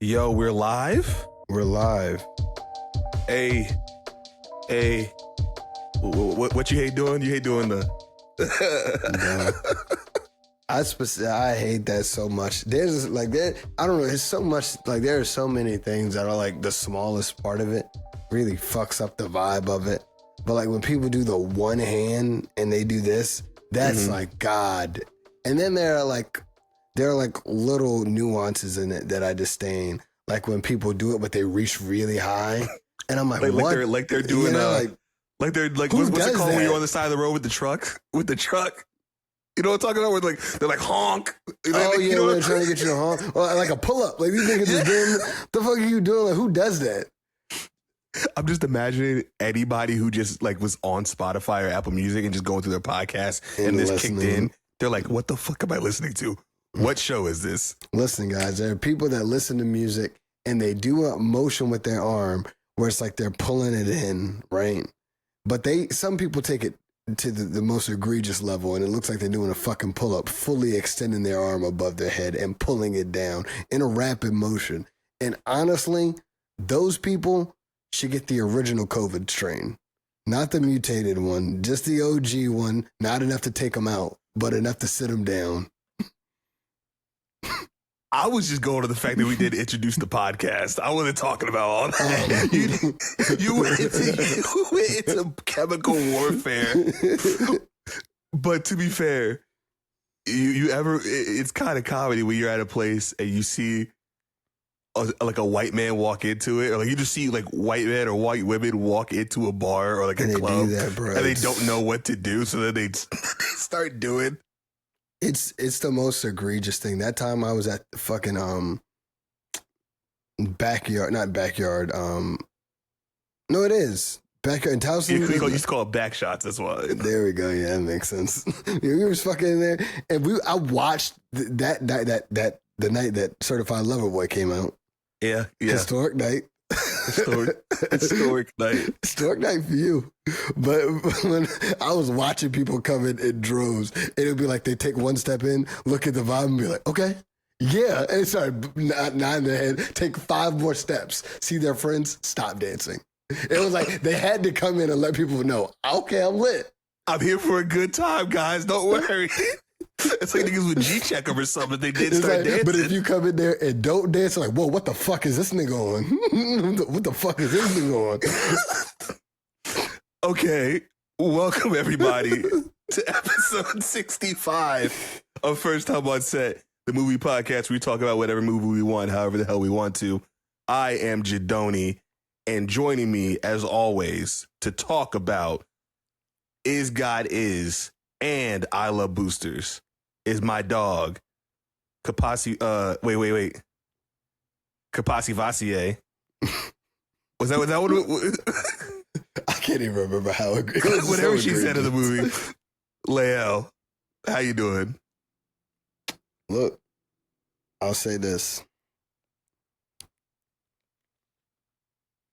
Yo, we're live? We're live. Hey, what you hate doing? You hate doing the... I hate that so much. There's like, I don't know, it's so much, like there are so many things that are like the smallest part of it really fucks up the vibe of it. But like when people do the one hand and they do this, that's like God. And then there are like little nuances in it that I disdain. Like when people do it, but they reach really high. And I'm like what? Like they're doing, what's it called when you're on the side of the road with the truck? You know what I'm talking about? Where they're like honk. When they're trying to get you to honk. Or like a pull-up. Like these niggas is doing, the fuck are you doing? Like who does that? I'm just imagining anybody who just like was on Spotify or Apple Music and just going through their podcast and this kicked in. They're like, what the fuck am I listening to? What show is this? Listen, guys, there are people that listen to music and they do a motion with their arm where it's like they're pulling it in, right? But some people take it to the most egregious level and it looks like they're doing a fucking pull-up, fully extending their arm above their head and pulling it down in a rapid motion. And honestly, those people should get the original COVID strain, not the mutated one, just the OG one, not enough to take them out, but enough to sit them down. I was just going to the fact that we did introduce the podcast. I wasn't talking about all that. You went into chemical warfare. But to be fair, it's kind of comedy when you're at a place and you see like a white man walk into it, or like you just see like white men or white women walk into a bar or like a club, and they don't know what to do, so then they start doing. It's the most egregious thing. That time I was at the fucking backyard. No, it is backyard in Towson. You used to call it back shots. That's why. There we go. Yeah, that makes sense. We was fucking in there, and I watched that the night that Certified Lover Boy came out. Yeah. Historic night. Historic night. Historic night for you. But when I was watching people come in droves, it would be like they take one step in, look at the vibe and be like, okay, yeah. And start nodding their head, take 5 more steps, see their friends, stop dancing. It was like they had to come in and let people know, okay, I'm lit. I'm here for a good time, guys. Don't worry. It's like niggas with G-check or something. They did start dancing. But if you come in there and don't dance, like, whoa, what the fuck is this nigga on? What the fuck is this nigga on? Okay, welcome everybody to episode 65 of First Time on Set, the movie podcast where we talk about whatever movie we want, however the hell we want to. I am Jadoni, and joining me, as always, to talk about Is God Is and I Love Boosters is my dog, Kapasi, Kapasi Vassier. Was that what I can't even remember how it whatever she said in the movie. Lael, how you doing? Look, I'll say this.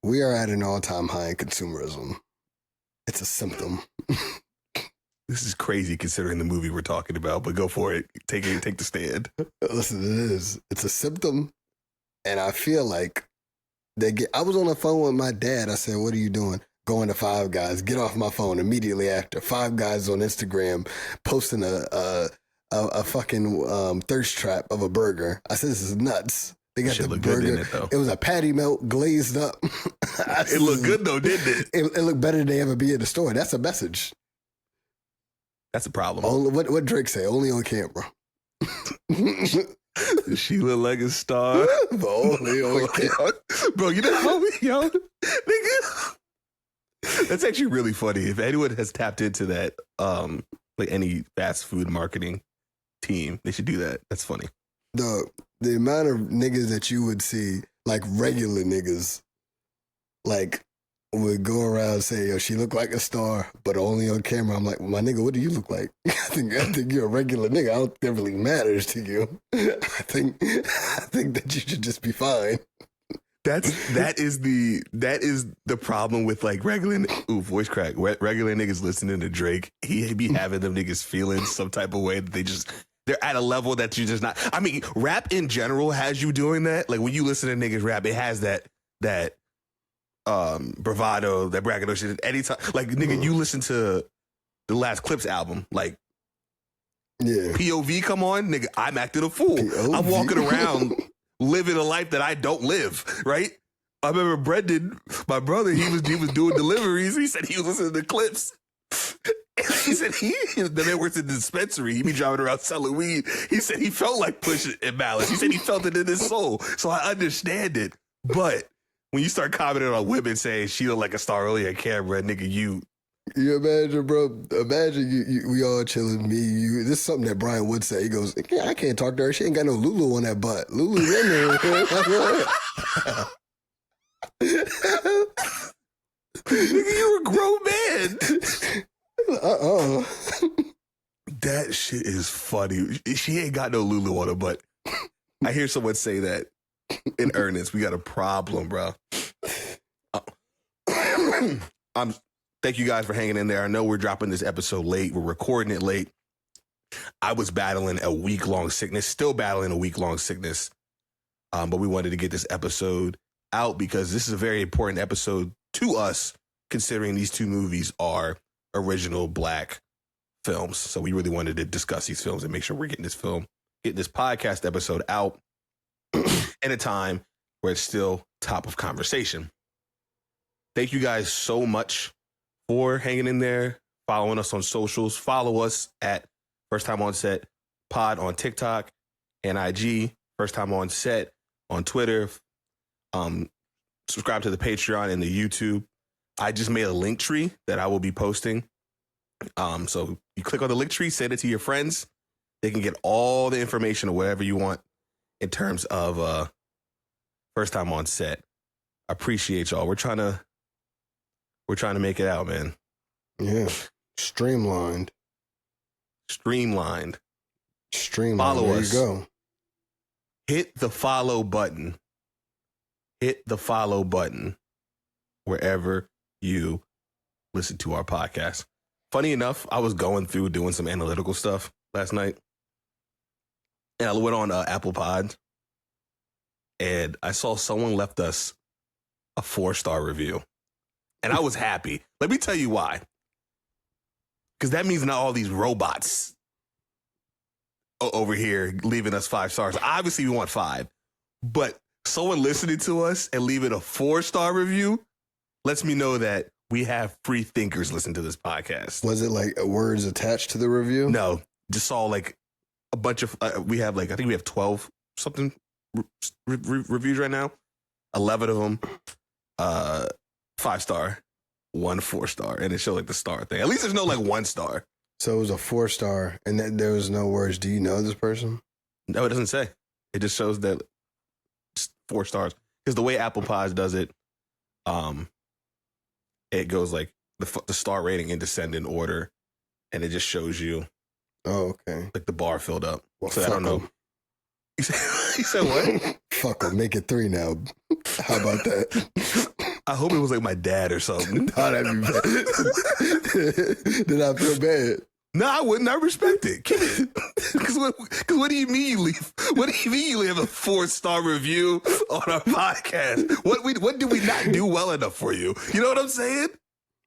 We are at an all-time high in consumerism. It's a symptom. This is crazy considering the movie we're talking about, but go for it. Take the stand. Listen, it is. It's a symptom. And I feel like I was on the phone with my dad. I said, what are you doing? Going to Five Guys. Get off my phone immediately after. Five Guys on Instagram posting a fucking thirst trap of a burger. I said, this is nuts. They got the burger. It was a patty melt glazed up. It looked good though, didn't it? It looked better than they ever be in the store. That's a message. That's a problem. What Drake say? Only on camera. She look like a star. Only on camera. Bro, you know how nigga. That's actually really funny. If anyone has tapped into that, like any fast food marketing team, they should do that. That's funny. The amount of niggas that you would see, like regular niggas, like would go around and say, yo, she look like a star, but only on camera. I'm like, my nigga, what do you look like? I think you're a regular nigga. I don't think it really matters to you. I think that you should just be fine. That is the problem with like regular voice crack. Regular niggas listening to Drake, he be having them niggas feeling some type of way that they just they're at a level that you just not. I mean, rap in general has you doing that. Like when you listen to niggas rap, it has that bravado, that braggadocio. Anytime, like nigga, you listen to the last Clips album, like Yeah. POV come on, nigga, I'm acting a fool. POV. I'm walking around living a life that I don't live, right? I remember Brendan, my brother, he was doing deliveries. He said he was listening to Clips. He said then they worked in the dispensary. He be driving around selling weed. He said he felt like pushing and Malice. He said he felt it in his soul. So I understand it. But when you start commenting on women saying she look like a star only on camera, nigga, you imagine, bro. Imagine we all chilling. Me, you. This is something that Brian would say. He goes, "Yeah, I can't talk to her. She ain't got no Lulu on that butt. Lulu's in there." nigga, you a grown man. That shit is funny. She ain't got no Lulu on her, but I hear someone say that in earnest. We got a problem, bro. Thank you guys for hanging in there. I know we're dropping this episode late. We're recording it late. I was battling a week-long sickness, still battling a week-long sickness. But we wanted to get this episode out because this is a very important episode to us, considering these two movies are original Black films. So we really wanted to discuss these films and make sure we're getting this podcast episode out in a time where it's still top of conversation. Thank you guys so much for hanging in there, following us on socials. Follow us at First Time On Set Pod on TikTok and IG, First Time On Set on Twitter. Subscribe to the Patreon and the YouTube. I just made a link tree that I will be posting. So you click on the link tree, send it to your friends. They can get all the information or whatever you want in terms of First Time On Set. I appreciate y'all. We're trying to make it out, man. Yeah. Streamlined. Follow there us. You go. Hit the follow button. Wherever you listen to our podcast. Funny enough, I was going through doing some analytical stuff last night. And I went on Apple Pod. And I saw someone left us a 4-star review. And I was happy. Let me tell you why. Because that means not all these robots over here leaving us 5 stars. Obviously, we want 5. But someone listening to us and leaving a 4-star review lets me know that we have free thinkers listen to this podcast. Was it like words attached to the review? No, just saw like a bunch of, we have like, I think we have 12 something reviews right now. 11 of them, 5-star, 1 4-star. And it showed like the star thing. At least there's no like 1 star. So it was a 4-star and then there was no words. Do you know this person? No, it doesn't say. It just shows that it's 4 stars. Because the way Apple Pods does it, it goes like the star rating in descending order, and it just shows you. Oh, okay. Like the bar filled up. Well, so I don't know. 'em. You said what? Fuck them. Make it 3 now. How about that? I hope it was like my dad or something. Oh, that'd be bad. Did I feel bad? No, I wouldn't. I respect it. Keep it. Because what do you mean you leave? What do you mean you leave a 4-star review on our podcast? What did we not do well enough for you? You know what I'm saying?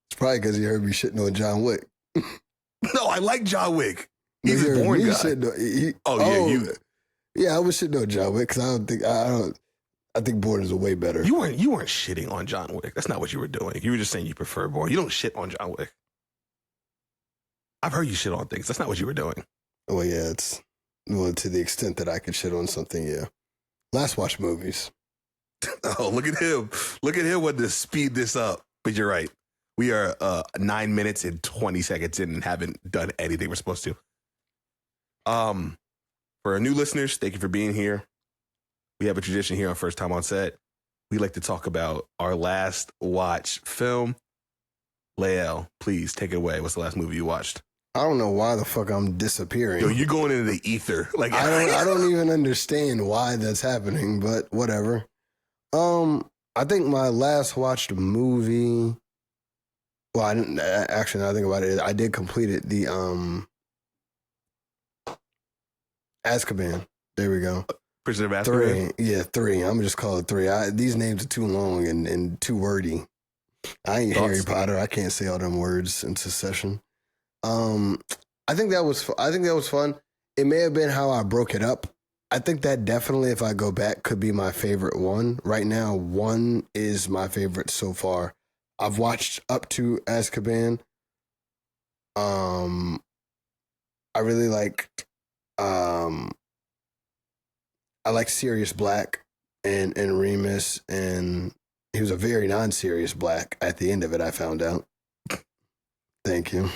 It's probably because you heard me shitting on John Wick. No, I like John Wick. He's You a heard born me guy. shitting on, Yeah, I was shitting on John Wick because I think Bourne is a way better. You weren't shitting on John Wick. That's not what you were doing. You were just saying you prefer Bourne. You don't shit on John Wick. I've heard you shit on things. That's not what you were doing. Well, yeah, to the extent that I could shit on something, yeah. Last watch movies. Oh, look at him. Look at him wanting to speed this up. But you're right. We are 9 minutes and 20 seconds in and haven't done anything we're supposed to. For our new listeners, thank you for being here. We have a tradition here on First Time On Set. We like to talk about our last watch film. Lael, please take it away. What's the last movie you watched? I don't know why the fuck I'm disappearing. Yo, you're going into the ether. Like I don't even understand why that's happening, but whatever. I think my last watched movie. Well, I didn't actually. Now I think about it. I did complete it. Azkaban. There we go. Prisoner of Azkaban? 3. Yeah, 3. I'm gonna just call it 3. These names are too long and too wordy. I ain't Thoughts? Harry Potter. I can't say all them words in succession. I think that was fun. It may have been how I broke it up. I think that definitely, if I go back, could be my favorite one. Right now, 1 is my favorite so far. I've watched up to Azkaban. I really liked. I like Sirius Black and Remus, and he was a very non-serious Black at the end of it. I found out. Thank you.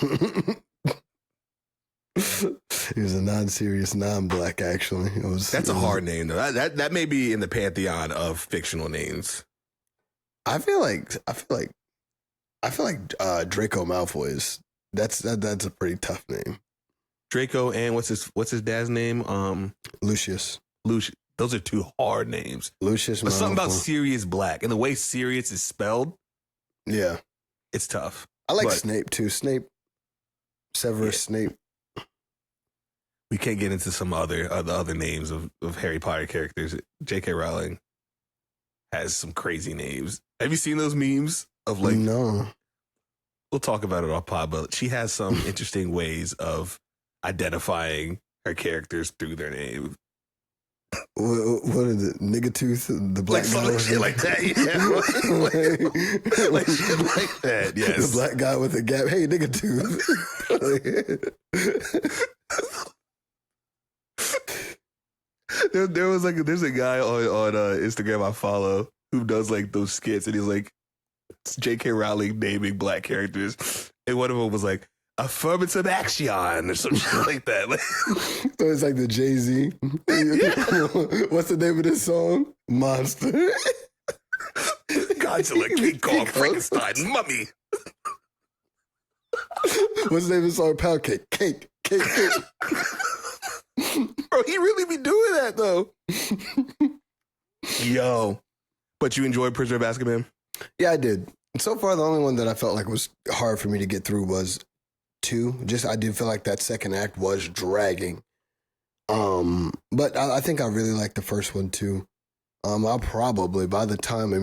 He was a non-serious non-Black. Actually, That's a hard name though. That may be in the pantheon of fictional names. I feel like Draco Malfoy is. That's a pretty tough name. Draco and what's his dad's name? Lucius. Those are 2 hard names. Lucius. But something about Malfoy. Sirius Black and the way Sirius is spelled, Yeah, it's tough. I like But- Snape too. Severus Snape. We can't get into some other names of Harry Potter characters. J.K. Rowling has some crazy names. Have you seen those memes of like? No. We'll talk about it off pod, but she has some interesting ways of identifying her characters through their name. What is it? Nigga tooth? The black Like guy some with shit like that, yeah. Like shit like that, yes. The black guy with the gap. Hey, nigga tooth. There's a guy on Instagram I follow who does like those skits, and he's like J.K. Rowling naming Black characters, and one of them was like affirmative action or some shit like that. Like, So it's like the Jay-Z. What's the name of this song? Monster. Godzilla, King Kong, Frankenstein, Mummy. What's the name of the song? Pound cake. Cake. Bro, he really be doing that though. Yo. But you enjoyed Prisoner of Azkaban? Yeah, I did. So far, the only one that I felt like was hard for me to get through was 2. I did feel like that second act was dragging. But I think I really liked the first one too. I'll probably by the time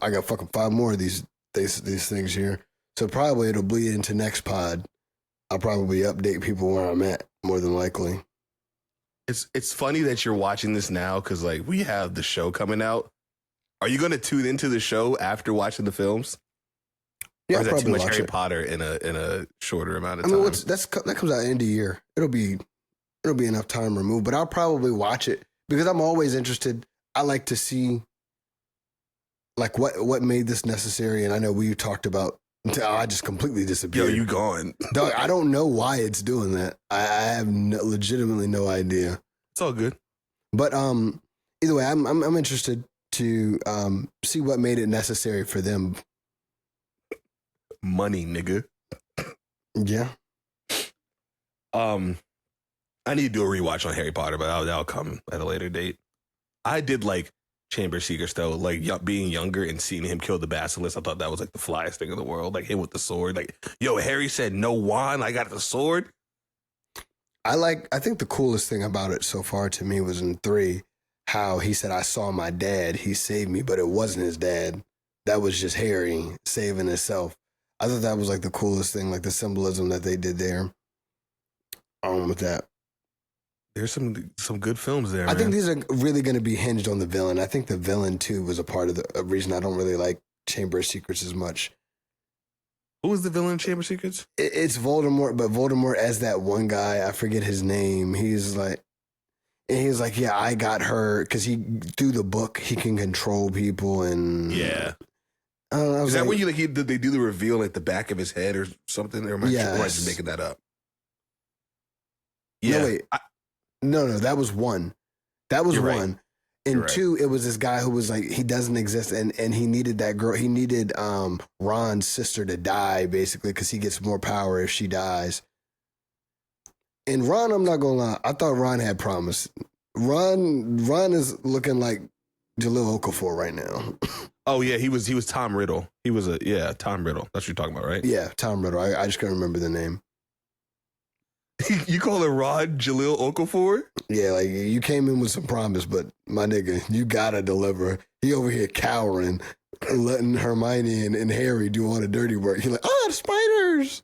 I got fucking 5 more of these things here, so probably it'll bleed into next pod. I'll probably update people where I'm at more than likely. It's funny that you're watching this now because like we have the show coming out. Are you going to tune into the show after watching the films? Yeah, or is I'll that too probably much watch Harry it. Potter in a shorter amount of I time? mean, that comes out end of year. It'll be enough time removed, but I'll probably watch it because I'm always interested. I like to see like what made this necessary, and I know we talked about. I just completely Yo, disappeared. you gone? Dog, I don't know why it's doing that. I have legitimately no idea. It's all good. But either way, I'm interested to see what made it necessary for them. Money, nigga. Yeah. I need to do a rewatch on Harry Potter, but that'll come at a later date. I did like Chamber of Secrets though, like being younger and seeing him kill the basilisk. I thought that was like the flyest thing in the world. Like him with the sword. Like, yo, Harry said no wand. I got the sword. I think the coolest thing about it so far to me was in 3, how he said, I saw my dad, he saved me, but it wasn't his dad. That was just Harry saving himself. I thought that was like the coolest thing, like the symbolism that they did there. With that. There's some good films there. I think man. these are really going to be hinged on the villain. I think the villain too was a part of the reason I don't really like Chamber of Secrets as much. Who was the villain in Chamber of Secrets? It's Voldemort, but Voldemort as that one guy, I forget his name. He's like, yeah, I got her because through the book he can control people and Yeah. I don't know, I was Is that like, when did they do the reveal at the back of his head or something? Or am I Yes. just making that up? No, Yeah. wait. No, that was 1. That was You're right. 1. And You're right. 2, it was this guy who was like, he doesn't exist. And he needed that girl. He needed Ron's sister to die, basically, because he gets more power if she dies. And Ron, I'm not going to lie, I thought Ron had promise. Ron is looking like Jalil Okafor right now. Oh yeah, he was Tom Riddle. He was Tom Riddle. That's what you're talking about, right? Yeah, Tom Riddle. I just can't remember the name. You call it Ron Jaleel Okafor? Yeah, like you came in with some promise, but my nigga, you gotta deliver. He over here cowering, letting Hermione and Harry do all the dirty work. He's like, oh, the spiders.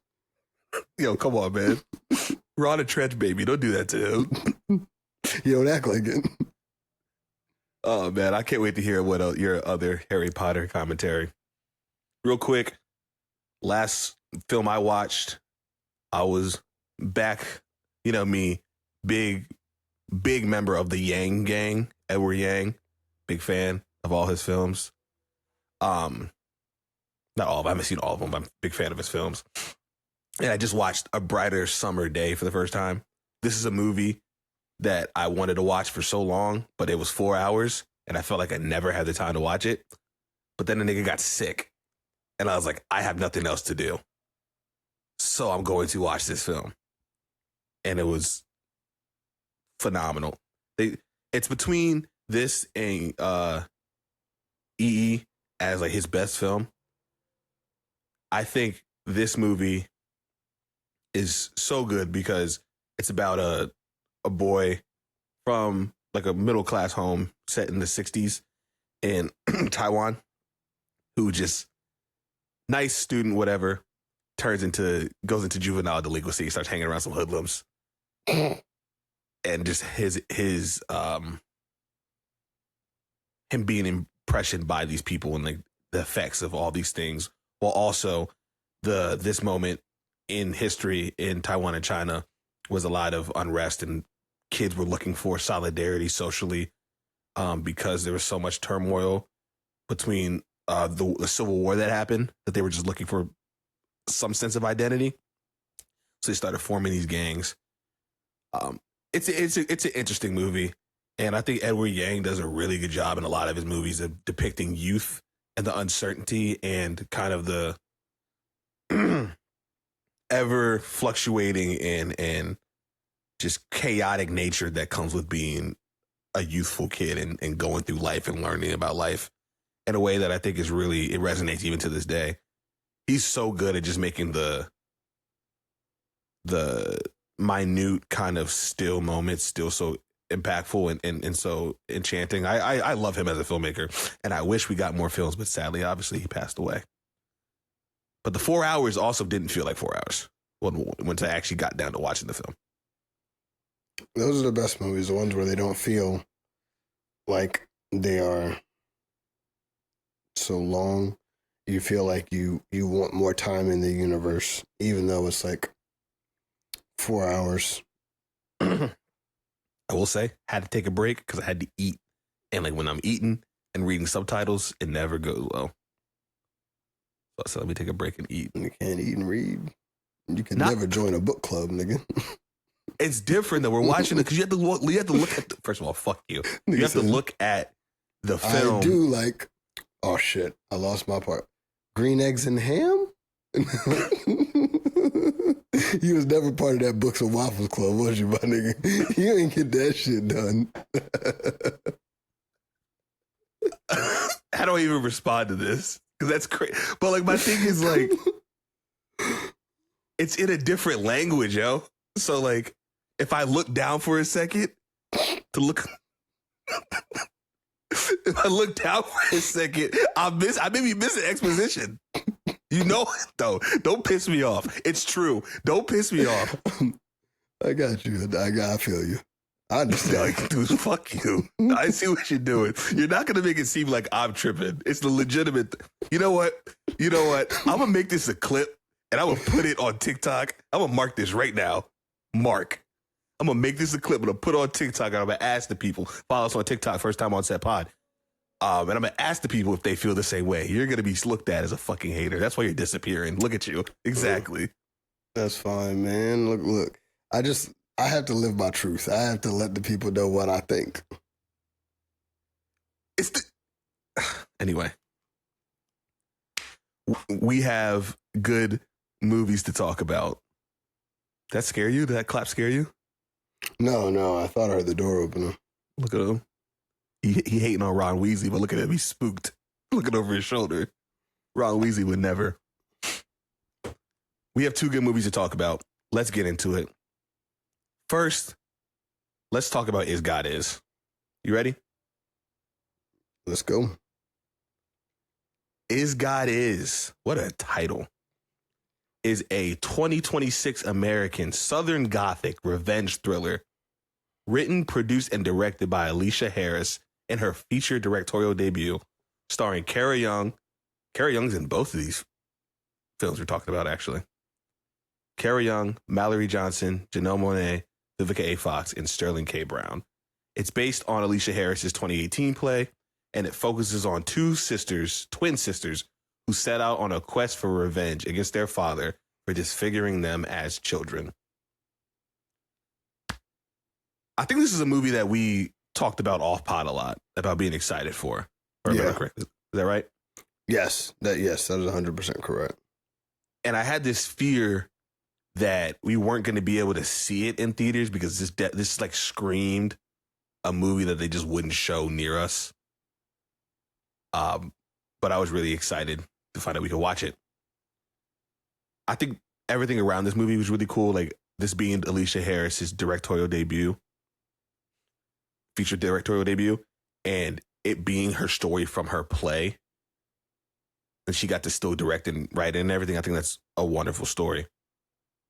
Yo, come on, man. Ron a trench baby. Don't do that to him. You don't act like it. Oh, man. I can't wait to hear what your other Harry Potter commentary. Real quick, last film I watched, I was back, you know me, big member of the Yang gang, Edward Yang, big fan of all his films. Not all of them, I haven't seen all of them, but I'm a big fan of his films. And I just watched A Brighter Summer Day for the first time. This is a movie that I wanted to watch for so long, but it was 4 hours, and I felt like I never had the time to watch it. But then the nigga got sick, and I was like, I have nothing else to do. So I'm going to watch this film. And it was phenomenal. It's between this and EE as like his best film. I think this movie is so good because it's about a boy from like a middle class home set in the 60s in Taiwan who just nice student, whatever, goes into juvenile delinquency, starts hanging around some hoodlums. And just his him being impressioned by these people and like the effects of all these things, while also this moment in history in Taiwan and China was a lot of unrest and kids were looking for solidarity socially because there was so much turmoil between the civil war that happened that they were just looking for some sense of identity. So they started forming these gangs. It's an interesting movie, and I think Edward Yang does a really good job in a lot of his movies of depicting youth and the uncertainty and kind of the ever fluctuating and just chaotic nature that comes with being a youthful kid and going through life and learning about life in a way that I think is really, it resonates even to this day. He's so good at just making the minute kind of still moments still so impactful and so enchanting. I love him as a filmmaker, and I wish we got more films, but sadly, obviously, he passed away. But the 4 hours also didn't feel like 4 hours once I actually got down to watching the film. Those are the best movies, the ones where they don't feel like they are so long. You feel like you want more time in the universe, even though it's like 4 hours. I will say, had to take a break because I had to eat. And like when I'm eating and reading subtitles, it never goes well. So let me take a break and eat. You can't eat and read. You can never join a book club, nigga. It's different though. We're watching it because you have to look at first of all, fuck you. You have to look at the film. I do like, oh shit, I lost my part. Green eggs and ham? You was never part of that Books and Waffles Club, was you, my nigga? You ain't get that shit done. I don't even respond to this because that's crazy. But like my thing is like, it's in a different language, yo. So like, if I look down for a second to look, if I look down for a second, I may be missing exposition. You know it, though. Don't piss me off. It's true. Don't piss me off. I got you. I feel you. I understand. Like, dude, fuck you. I see what you're doing. You're not going to make it seem like I'm tripping. It's the legitimate. You know what? I'm going to make this a clip and I'm going to put it on TikTok. I'm going to mark this right now. Mark. I'm going to make this a clip. I'm going to put it on TikTok and I'm going to ask the people. Follow us on TikTok, First Time on Set Pod. And I'm going to ask the people if they feel the same way. You're going to be looked at as a fucking hater. That's why you're disappearing. Look at you. Exactly. That's fine, man. Look. I have to live my truth. I have to let the people know what I think. Anyway. We have good movies to talk about. That scare you? Did that clap scare you? No. I thought I heard the door opening. Look at him. He hating on Ron Weasley, but look at him. He's spooked. Looking over his shoulder. Ron Weasley would never. We have two good movies to talk about. Let's get into it. First, let's talk about Is God Is. You ready? Let's go. Is God Is. What a title. Is a 2026 American Southern Gothic revenge thriller written, produced, and directed by Alicia Harris in her feature directorial debut, starring Kara Young. Kara Young's in both of these films we're talking about, actually. Kara Young, Mallory Johnson, Janelle Monáe, Vivica A. Fox, and Sterling K. Brown. It's based on Alicia Harris's 2018 play, and it focuses on two sisters, twin sisters, who set out on a quest for revenge against their father for disfiguring them as children. I think this is a movie that we talked about off pod a lot, about being excited for. Yeah. Correct. Is that right? Yes, that is 100% correct. And I had this fear that we weren't going to be able to see it in theaters because this like screamed a movie that they just wouldn't show near us. But I was really excited to find out we could watch it. I think everything around this movie was really cool. Like this being Alicia Harris's feature directorial debut, and it being her story from her play. And she got to still direct and write it and everything. I think that's a wonderful story.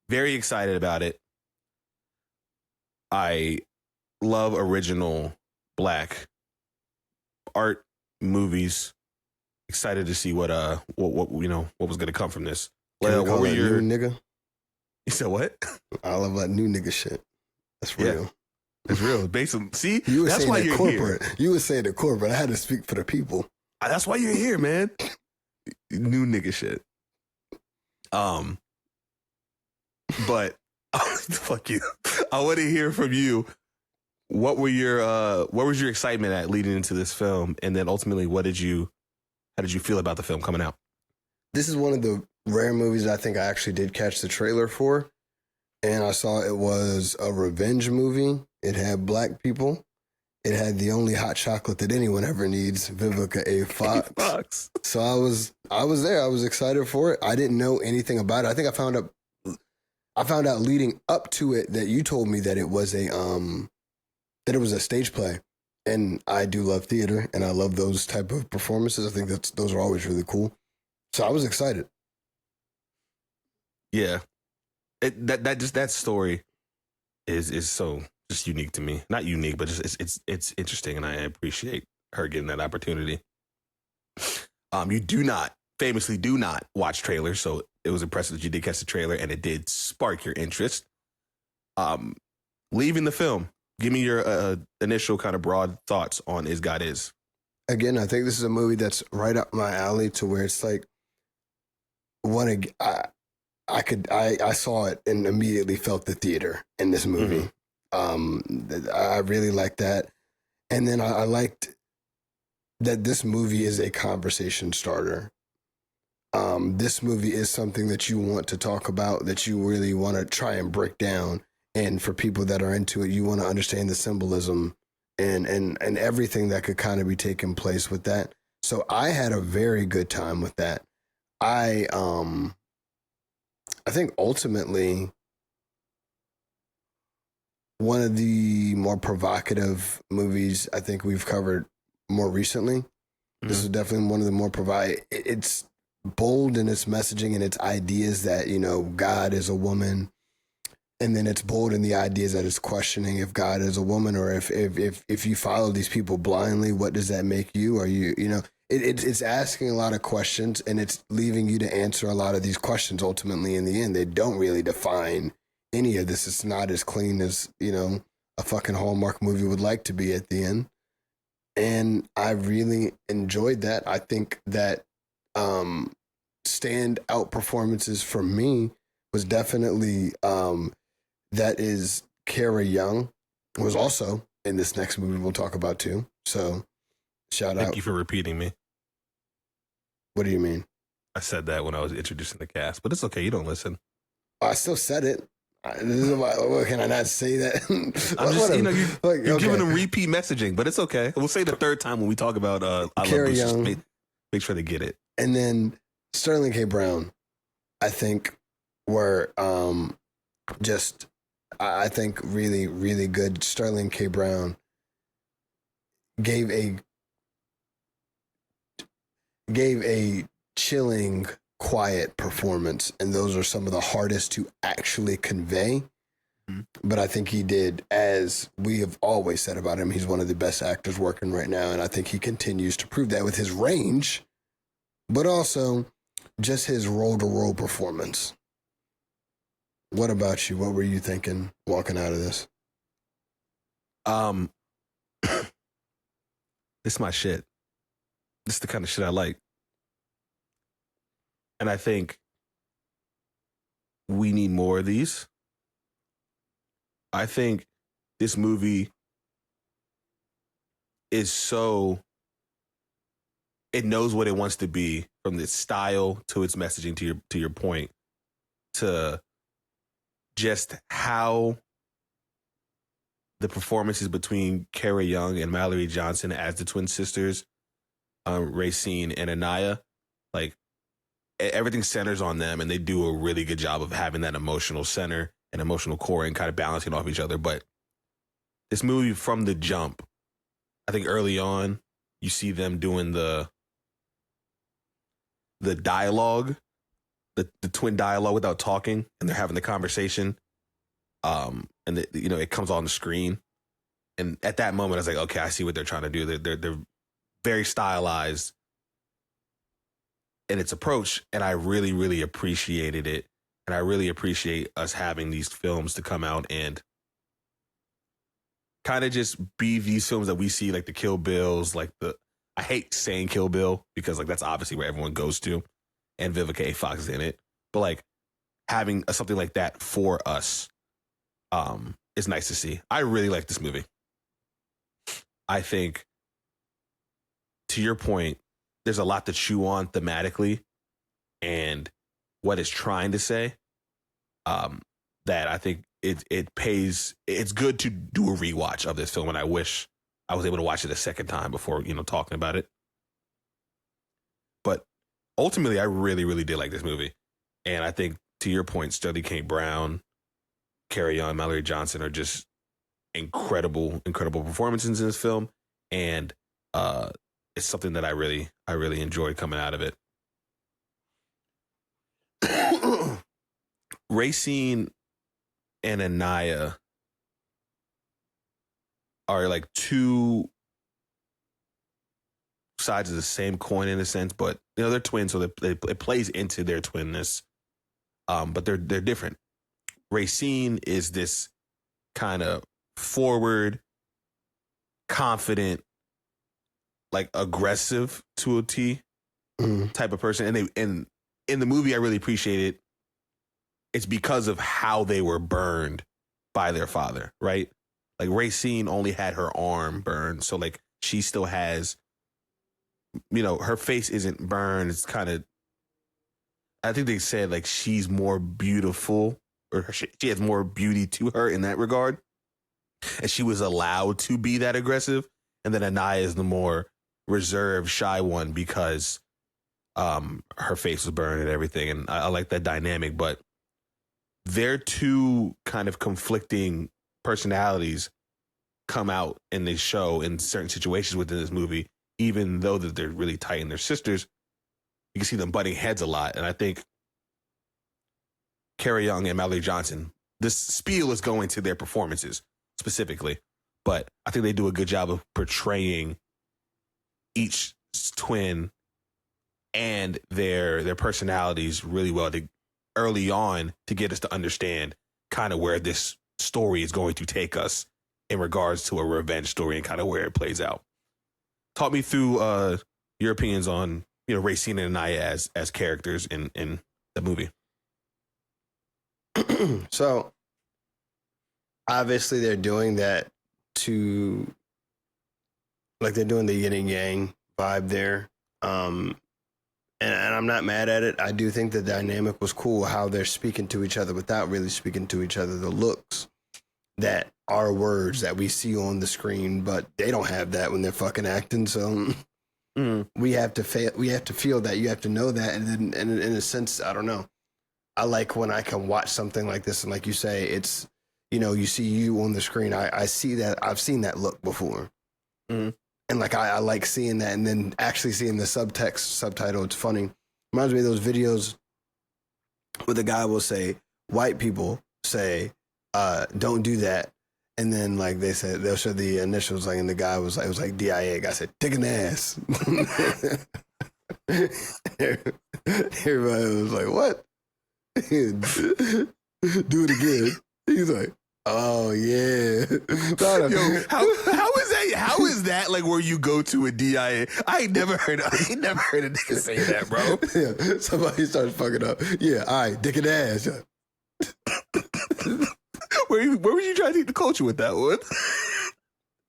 Very excited about it. I love original Black art movies. Excited to see what was going to come from this. Can we call that new nigga? You said what? I love that new nigga shit. That's real. Yeah, it's real. Basically, see, you were that's saying why the you're corporate. here. You were saying the corporate. I had to speak for the people. That's why you're here, man. New nigga shit. But fuck you. I want to hear from you. What was your excitement at leading into this film, and then ultimately, how did you feel about the film coming out? This is one of the rare movies I think I actually did catch the trailer for, and I saw it was a revenge movie. It had Black people. It had the only hot chocolate that anyone ever needs, Vivica A. Fox. So I was there. I was excited for it. I didn't know anything about it. I think I found out leading up to it that you told me that it was a stage play. And I do love theater, and I love those type of performances. I think those are always really cool. So I was excited. Yeah, that story is so just unique to me. Not unique, but just it's interesting, and I appreciate her getting that opportunity. You famously do not watch trailers, so it was impressive that you did catch the trailer, and it did spark your interest. Leaving the film, give me your initial kind of broad thoughts on Is God Is. Again, I think this is a movie that's right up my alley, to where it's like, I saw it and immediately felt the theater in this movie. Mm-hmm. I really liked that. And then I liked that this movie is a conversation starter. This movie is something that you want to talk about, that you really want to try and break down. And for people that are into it, you want to understand the symbolism and everything that could kind of be taking place with that. So I had a very good time with that. I think ultimately one of the more provocative movies I think we've covered more recently. Mm-hmm. This is definitely one of the more it's bold in its messaging and its ideas that, God is a woman. And then it's bold in the ideas that it's questioning if God is a woman, or if you follow these people blindly, what does that make you? Are you, it's asking a lot of questions, and it's leaving you to answer a lot of these questions. Ultimately, in the end, they don't really define any of this. It's not as clean as, a fucking Hallmark movie would like to be at the end. And I really enjoyed that. I think that standout performances for me was definitely that is Kara Young, was also in this next movie we'll talk about too. So shout out. Thank you for repeating me. What do you mean? I said that when I was introducing the cast, but it's okay. You don't listen. I still said it. Can I not say that? I'm just, you're giving them repeat messaging, but it's okay. We'll say the third time when we talk about I Kara Love Bruce. Young. Make sure they get it. And then Sterling K. Brown, I think, were just I think really, really good. Sterling K. Brown gave a chilling, quiet performance, and those are some of the hardest to actually convey. But I think he did, as we have always said about him, he's one of the best actors working right now, and I think he continues to prove that with his range, but also just his role-to-role performance. What about you? What were you thinking walking out of this? This is my shit. This is the kind of shit I like. And I think we need more of these. I think this movie is so, it knows what it wants to be, from its style to its messaging, to your point, to just how the performances between Kara Young and Mallory Johnson as the twin sisters, Racine and Anaya, like everything centers on them, and they do a really good job of having that emotional center and emotional core and kind of balancing off each other. But this movie, from the jump, I think early on, you see them doing the dialogue, the twin dialogue without talking, and they're having the conversation. And it comes on the screen. And at that moment, I was like, okay, I see what they're trying to do. They're very stylized in its approach, and I really, really appreciated it. And I really appreciate us having these films to come out and kind of just be these films that we see, like the Kill Bills, like I hate saying Kill Bill because like that's obviously where everyone goes to, and Vivica A. Fox is in it. But like having something like that for us is nice to see. I really like this movie. I think, to your point, there's a lot to chew on thematically and what it's trying to say, that I think it pays. It's good to do a rewatch of this film, and I wish I was able to watch it a second time before talking about it. But ultimately, I really, really did like this movie, and I think, to your point, Sterling K. Brown, Kara Young, Mallory Johnson are just incredible performances in this film, and it's something that I really enjoyed coming out of it. Racine and Anaya are like two sides of the same coin in a sense, but they're twins, so it plays into their twinness. But they're different. Racine is this kind of forward, confident, like aggressive to a T type of person, and in the movie, I really appreciate it. It's because of how they were burned by their father, right? Like Racine only had her arm burned, so like she still has, her face isn't burned. It's kind of, I think they said like she's more beautiful, or she has more beauty to her in that regard, and she was allowed to be that aggressive. And then Anaya is the more reserved, shy one because her face was burned and everything, and I like that dynamic. But their two kind of conflicting personalities come out and they show in certain situations within this movie, even though that they're really tight and they're sisters. You can see them butting heads a lot. And I think Kara Young and Mallory Johnson, this spiel is going to their performances specifically, but I think they do a good job of portraying each twin and their personalities really well early on to get us to understand kind of where this story is going to take us in regards to a revenge story and kind of where it plays out. Talk me through your opinions on Racine and Anaya as characters in the movie. So obviously they're doing that to, like, they're doing the yin and yang vibe there. And I'm not mad at it. I do think the dynamic was cool, how they're speaking to each other without really speaking to each other. The looks that are words that we see on the screen, but they don't have that when they're fucking acting. So we have to feel that. You have to know that. And then, and in a sense, I don't know. I like when I can watch something like this, and like you say, it's, you see you on the screen. I see that. I've seen that look before. Mhm. And like, I like seeing that, and then actually seeing the subtitle. It's funny. Reminds me of those videos where the guy will say, white people say, don't do that. And then like they said, they'll show the initials, like, and the guy was like, it was like DIA. Guy said, dick in the ass. Everybody was like, what? Do it again. He's like, oh yeah. Yo, how is that like where you go to a DIA? I ain't never heard a nigga say that, bro. Yeah, somebody starts fucking up. Yeah, all right, dick in the ass. Where was you trying to take the culture with that one?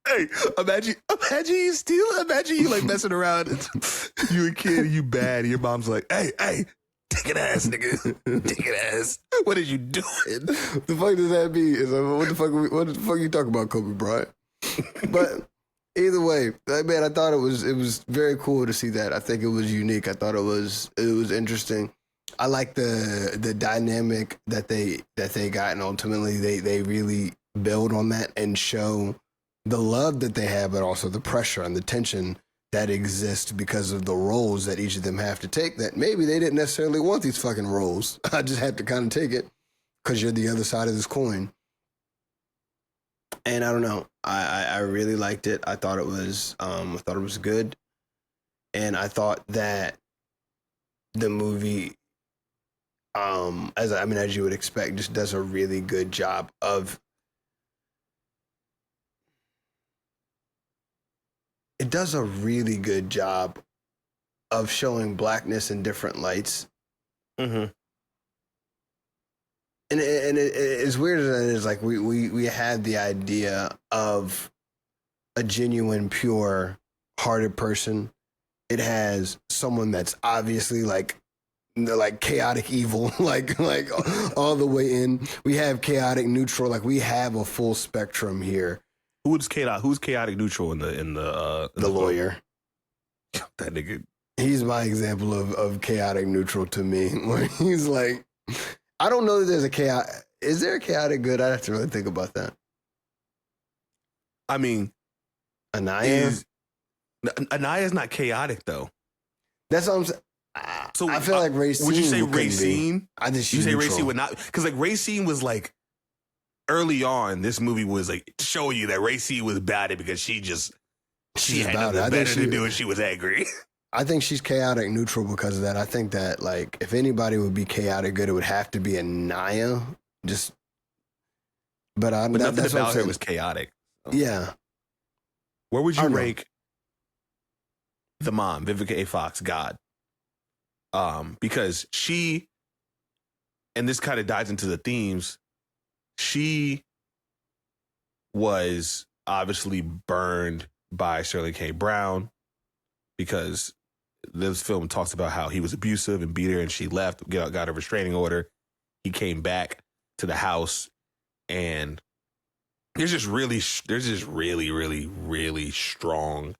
Hey, imagine you like messing around. You a kid, you bad. And your mom's like, hey, take an ass, nigga. Take an ass. What are you doing? The fuck does that mean? Is what the fuck you talking about, Kobe Bryant? But either way, man, I thought it was very cool to see that. I think it was unique. I thought it was interesting. I like the dynamic that they got, and ultimately they really build on that and show the love that they have, but also the pressure and the tension that exists because of the roles that each of them have to take, that maybe they didn't necessarily want these fucking roles. I just had to kind of take it because you're the other side of this coin. And I don't know. I really liked it. I thought it was good. And I thought that the movie, as you would expect, just does a really good job of showing blackness in different lights. Mm-hmm. And as weird as that is, like we had the idea of a genuine, pure hearted person. It has someone that's obviously like chaotic evil, like all the way in. We have chaotic neutral, like we have a full spectrum here. Who's chaotic neutral in the lawyer? That nigga. He's my example of chaotic neutral to me. Where he's like, I don't know that there's a chaotic. Is there a chaotic good? I'd have to really think about that. I mean, Anaya is not chaotic though. That's what I'm saying. So I feel like Racine. Would you say Racine? I just you say Racine would not, because like Racine was like early on. This movie was like showing you that Racine was bad because she had nothing better to do and she was angry. I think she's chaotic neutral because of that. I think that like if anybody would be chaotic good, it would have to be Anaya. But nothing about her was chaotic. So. Yeah. Where would you rank the mom, Vivica A. Fox, God? Because she, and this kind of dives into the themes, she was obviously burned by Sterling K. Brown because this film talks about how he was abusive and beat her and she left, got a restraining order. He came back to the house and there's just really, really, really strong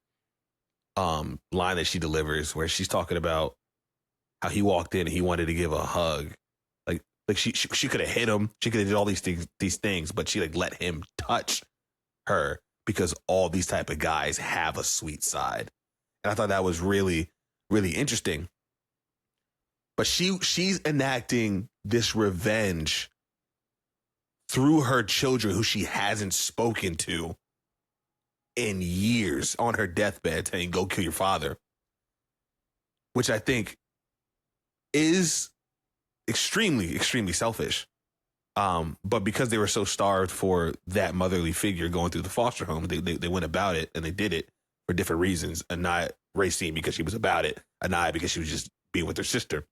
line that she delivers where she's talking about how he walked in and he wanted to give a hug. Like she could have hit him. She could have did all these things, but she like let him touch her because all these type of guys have a sweet side. And I thought that was really, really interesting. But she's enacting this revenge through her children who she hasn't spoken to in years on her deathbed, saying, go kill your father. Which I think is extremely, extremely selfish. But because they were so starved for that motherly figure going through the foster home, they went about it and they did it for different reasons. And not Racine because she was about it, Anaya because she was just being with her sister.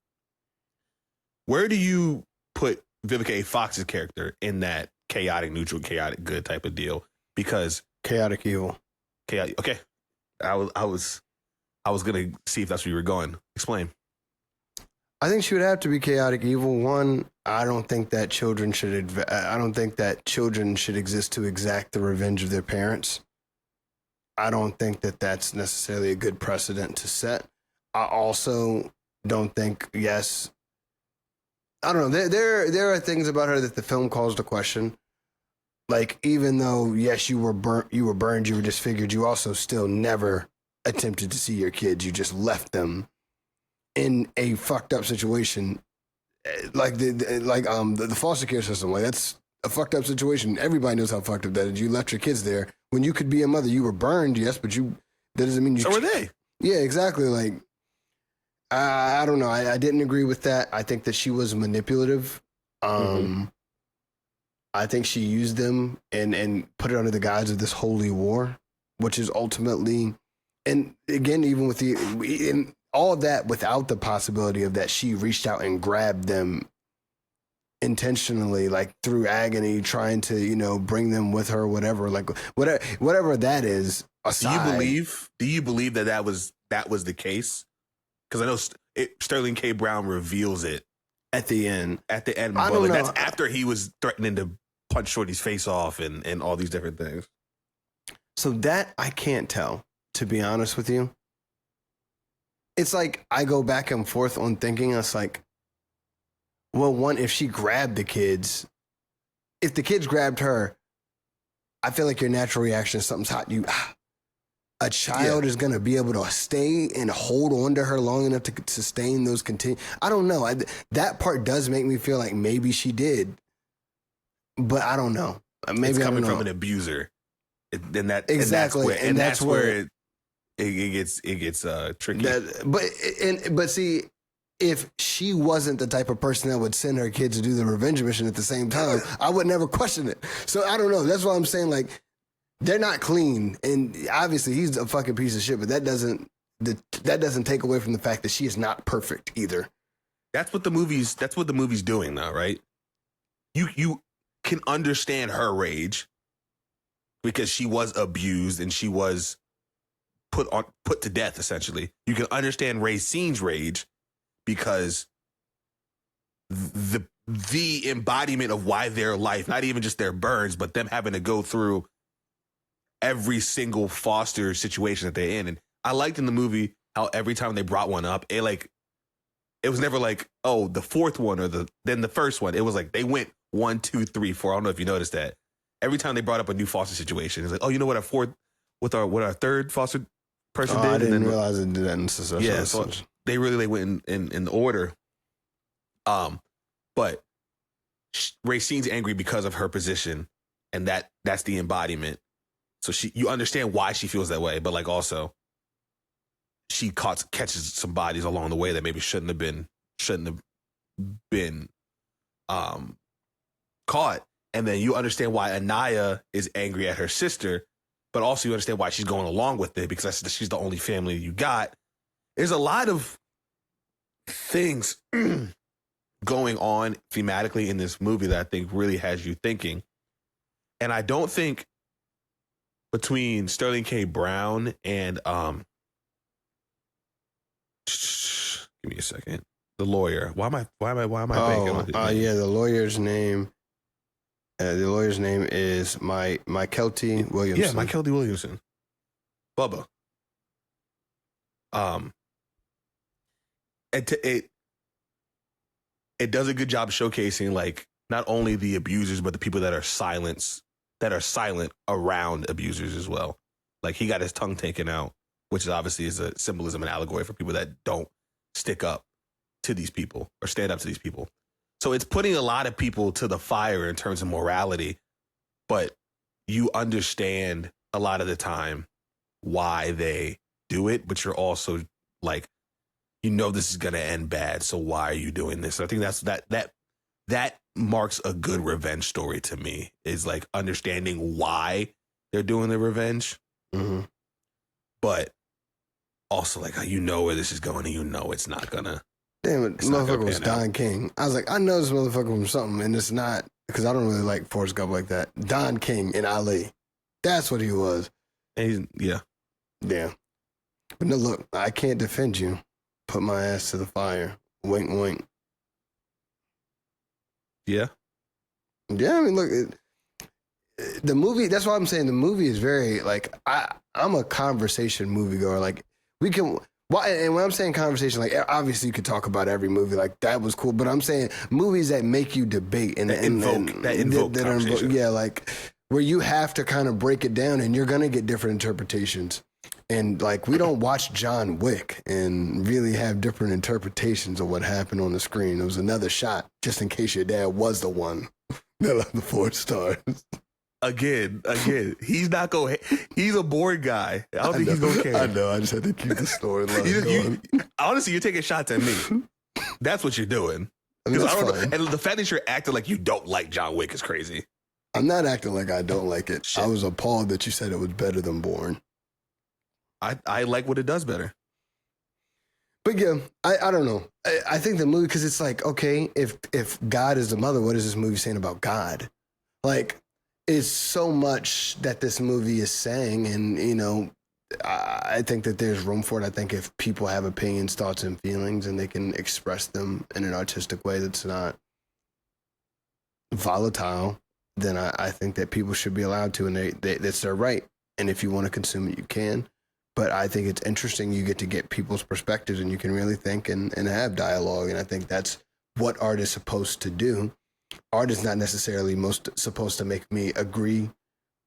Where do you put Vivica A. Fox's character in that chaotic neutral, chaotic good type of deal? Because chaotic evil. Chaotic. Okay, I was gonna see if that's where you were going. Explain. I think she would have to be chaotic evil. One, I don't think that children should exist to exact the revenge of their parents. I don't think that that's necessarily a good precedent to set. I also don't think, I don't know. There are things about her that the film calls to question. like, even though, yes, you were burned, you were disfigured, you also still never attempted to see your kids. You just left them in a fucked up situation. Like the foster care system, like that's a fucked up situation. Everybody knows how fucked up that is. You left your kids there when you could be a mother. You were burned, yes, but that doesn't mean you. So were they? Yeah, exactly. Like, I don't know. I didn't agree with that. I think that she was manipulative. I think she used them and put it under the guise of this holy war, which is ultimately, and again, even with in all of that, without the possibility of that she reached out and grabbed them intentionally, like through agony, trying to, bring them with her, whatever, like whatever that is. Aside. Do you believe that was the case? Because I know Sterling K. Brown reveals it at the end. But like, that's after he was threatening to punch Shorty's face off and all these different things. So that I can't tell, to be honest with you. It's like I go back and forth on thinking. It's like, well, one, if she grabbed the kids, if the kids grabbed her, I feel like your natural reaction is something's hot. A child is going to be able to stay and hold on to her long enough to sustain those I don't know. That part does make me feel like maybe she did, but I don't know. Maybe it's coming from an abuser. Exactly. And that's where it gets tricky. But see, if she wasn't the type of person that would send her kids to do the revenge mission at the same time, I would never question it. So I don't know. That's why I'm saying, like, they're not clean, and obviously he's a fucking piece of shit. But that doesn't take away from the fact that she is not perfect either. That's what the movie's doing now, right? You can understand her rage because she was abused and she was put to death. Essentially, you can understand Racine's rage because the embodiment of why their life, not even just their burns, but them having to go through every single foster situation that they're in. And I liked in the movie how every time they brought one up, it was never like, oh, the fourth one or then the first one. It was like they went 1, 2, 3, 4. I don't know if you noticed that. Every time they brought up a new foster situation, it's like, oh, you know what, what our third foster person did? I didn't realize it did that in succession. Yeah, so they went in order. But Racine's angry because of her position, and that's the embodiment. So you understand why she feels that way, but like also she catches some bodies along the way that maybe shouldn't have been caught. And then you understand why Anaya is angry at her sister, but also you understand why she's going along with it because she's the only family you got. There's a lot of things going on thematically in this movie that I think really has you thinking. And I don't think between Sterling K. Brown and give me a second, the lawyer. Why am I banking on his name? Yeah, the lawyer's name. The lawyer's name is Mykelti Williamson. Yeah, Mykelti Williamson. Bubba. It does a good job showcasing like not only the abusers but the people that are silent around abusers as well. Like he got his tongue taken out, which obviously is a symbolism and allegory for people that don't stick up to these people or stand up to these people. So it's putting a lot of people to the fire in terms of morality, but you understand a lot of the time why they do it, but you're also like, this is going to end bad. So why are you doing this? So I think that marks a good revenge story to me, is like understanding why they're doing the revenge. Mm-hmm. But also like, where this is going and it's not gonna. Damn it, motherfucker was Don King. I was like, I know this motherfucker from something, and it's not, because I don't really like Forrest Gump like that. Don King in Ali. That's what he was. And yeah. But no, look, I can't defend you. Put my ass to the fire. Wink, wink. Yeah. Yeah, I mean, look, the movie, that's why I'm saying the movie is very, like, I'm a conversation moviegoer. Like, we can... Well, and when I'm saying conversation, like obviously you could talk about every movie, like that was cool. But I'm saying movies that make you debate and invoke conversation. Yeah, like where you have to kind of break it down, and you're gonna get different interpretations. And like, we don't watch John Wick and really have different interpretations of what happened on the screen. It was another shot, just in case your dad was the one that left the 4 stars. Again, he's not going. He's a bored guy. I don't think he's going to care. I know. I just had to keep the storyline going. Honestly, you're taking shots at me. That's what you're doing. I mean, I don't know. And the fact that you're acting like you don't like John Wick is crazy. I'm not acting like I don't like it. Shit. I was appalled that you said it was better than Bourne. I like what it does better. But yeah, I don't know. I think the movie, because it's like, okay, if God is the mother, what is this movie saying about God? Like, it's so much that this movie is saying, and you know, I think that there's room for it. I think if people have opinions, thoughts, and feelings, and they can express them in an artistic way that's not volatile, then I think that people should be allowed to, and that's their right. And if you want to consume it, you can. But I think it's interesting. You get to get people's perspectives, and you can really think and have dialogue. And I think that's what art is supposed to do. Art is not necessarily supposed to make me agree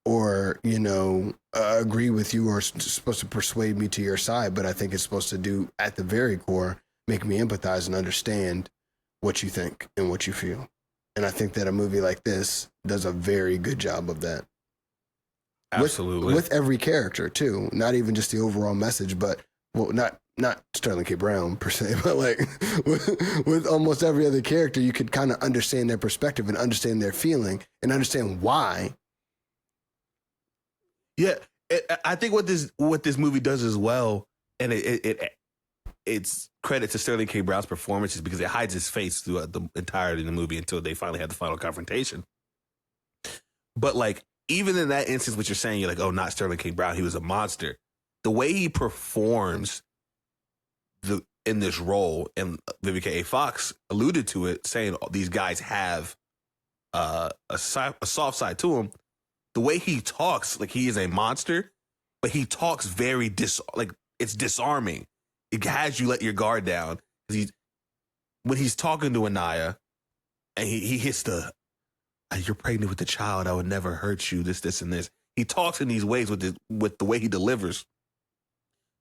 or, you know, agree with you, or supposed to persuade me to your side. But I think it's supposed to do, at the very core, make me empathize and understand what you think and what you feel. And I think that a movie like this does a very good job of that. Absolutely. With every character too, not even just the overall message, but well, not Sterling K. Brown per se, but like with almost every other character, you could kind of understand their perspective and understand their feeling and understand why. Yeah, I think what this movie does as well, and it's credit to Sterling K. Brown's performances, because it hides his face throughout the entirety of the movie until they finally have the final confrontation. But like, even in that instance, what you're saying, you're like, oh, not Sterling K. Brown, he was a monster. The way he performs in this role, and Vivica A. Fox alluded to it, saying these guys have a soft side to him. The way he talks, like he is a monster, but he talks very it's disarming. It has you let your guard down. When he's talking to Anaya, and he hits you're pregnant with a child, I would never hurt you, this, and this. He talks in these ways with the way he delivers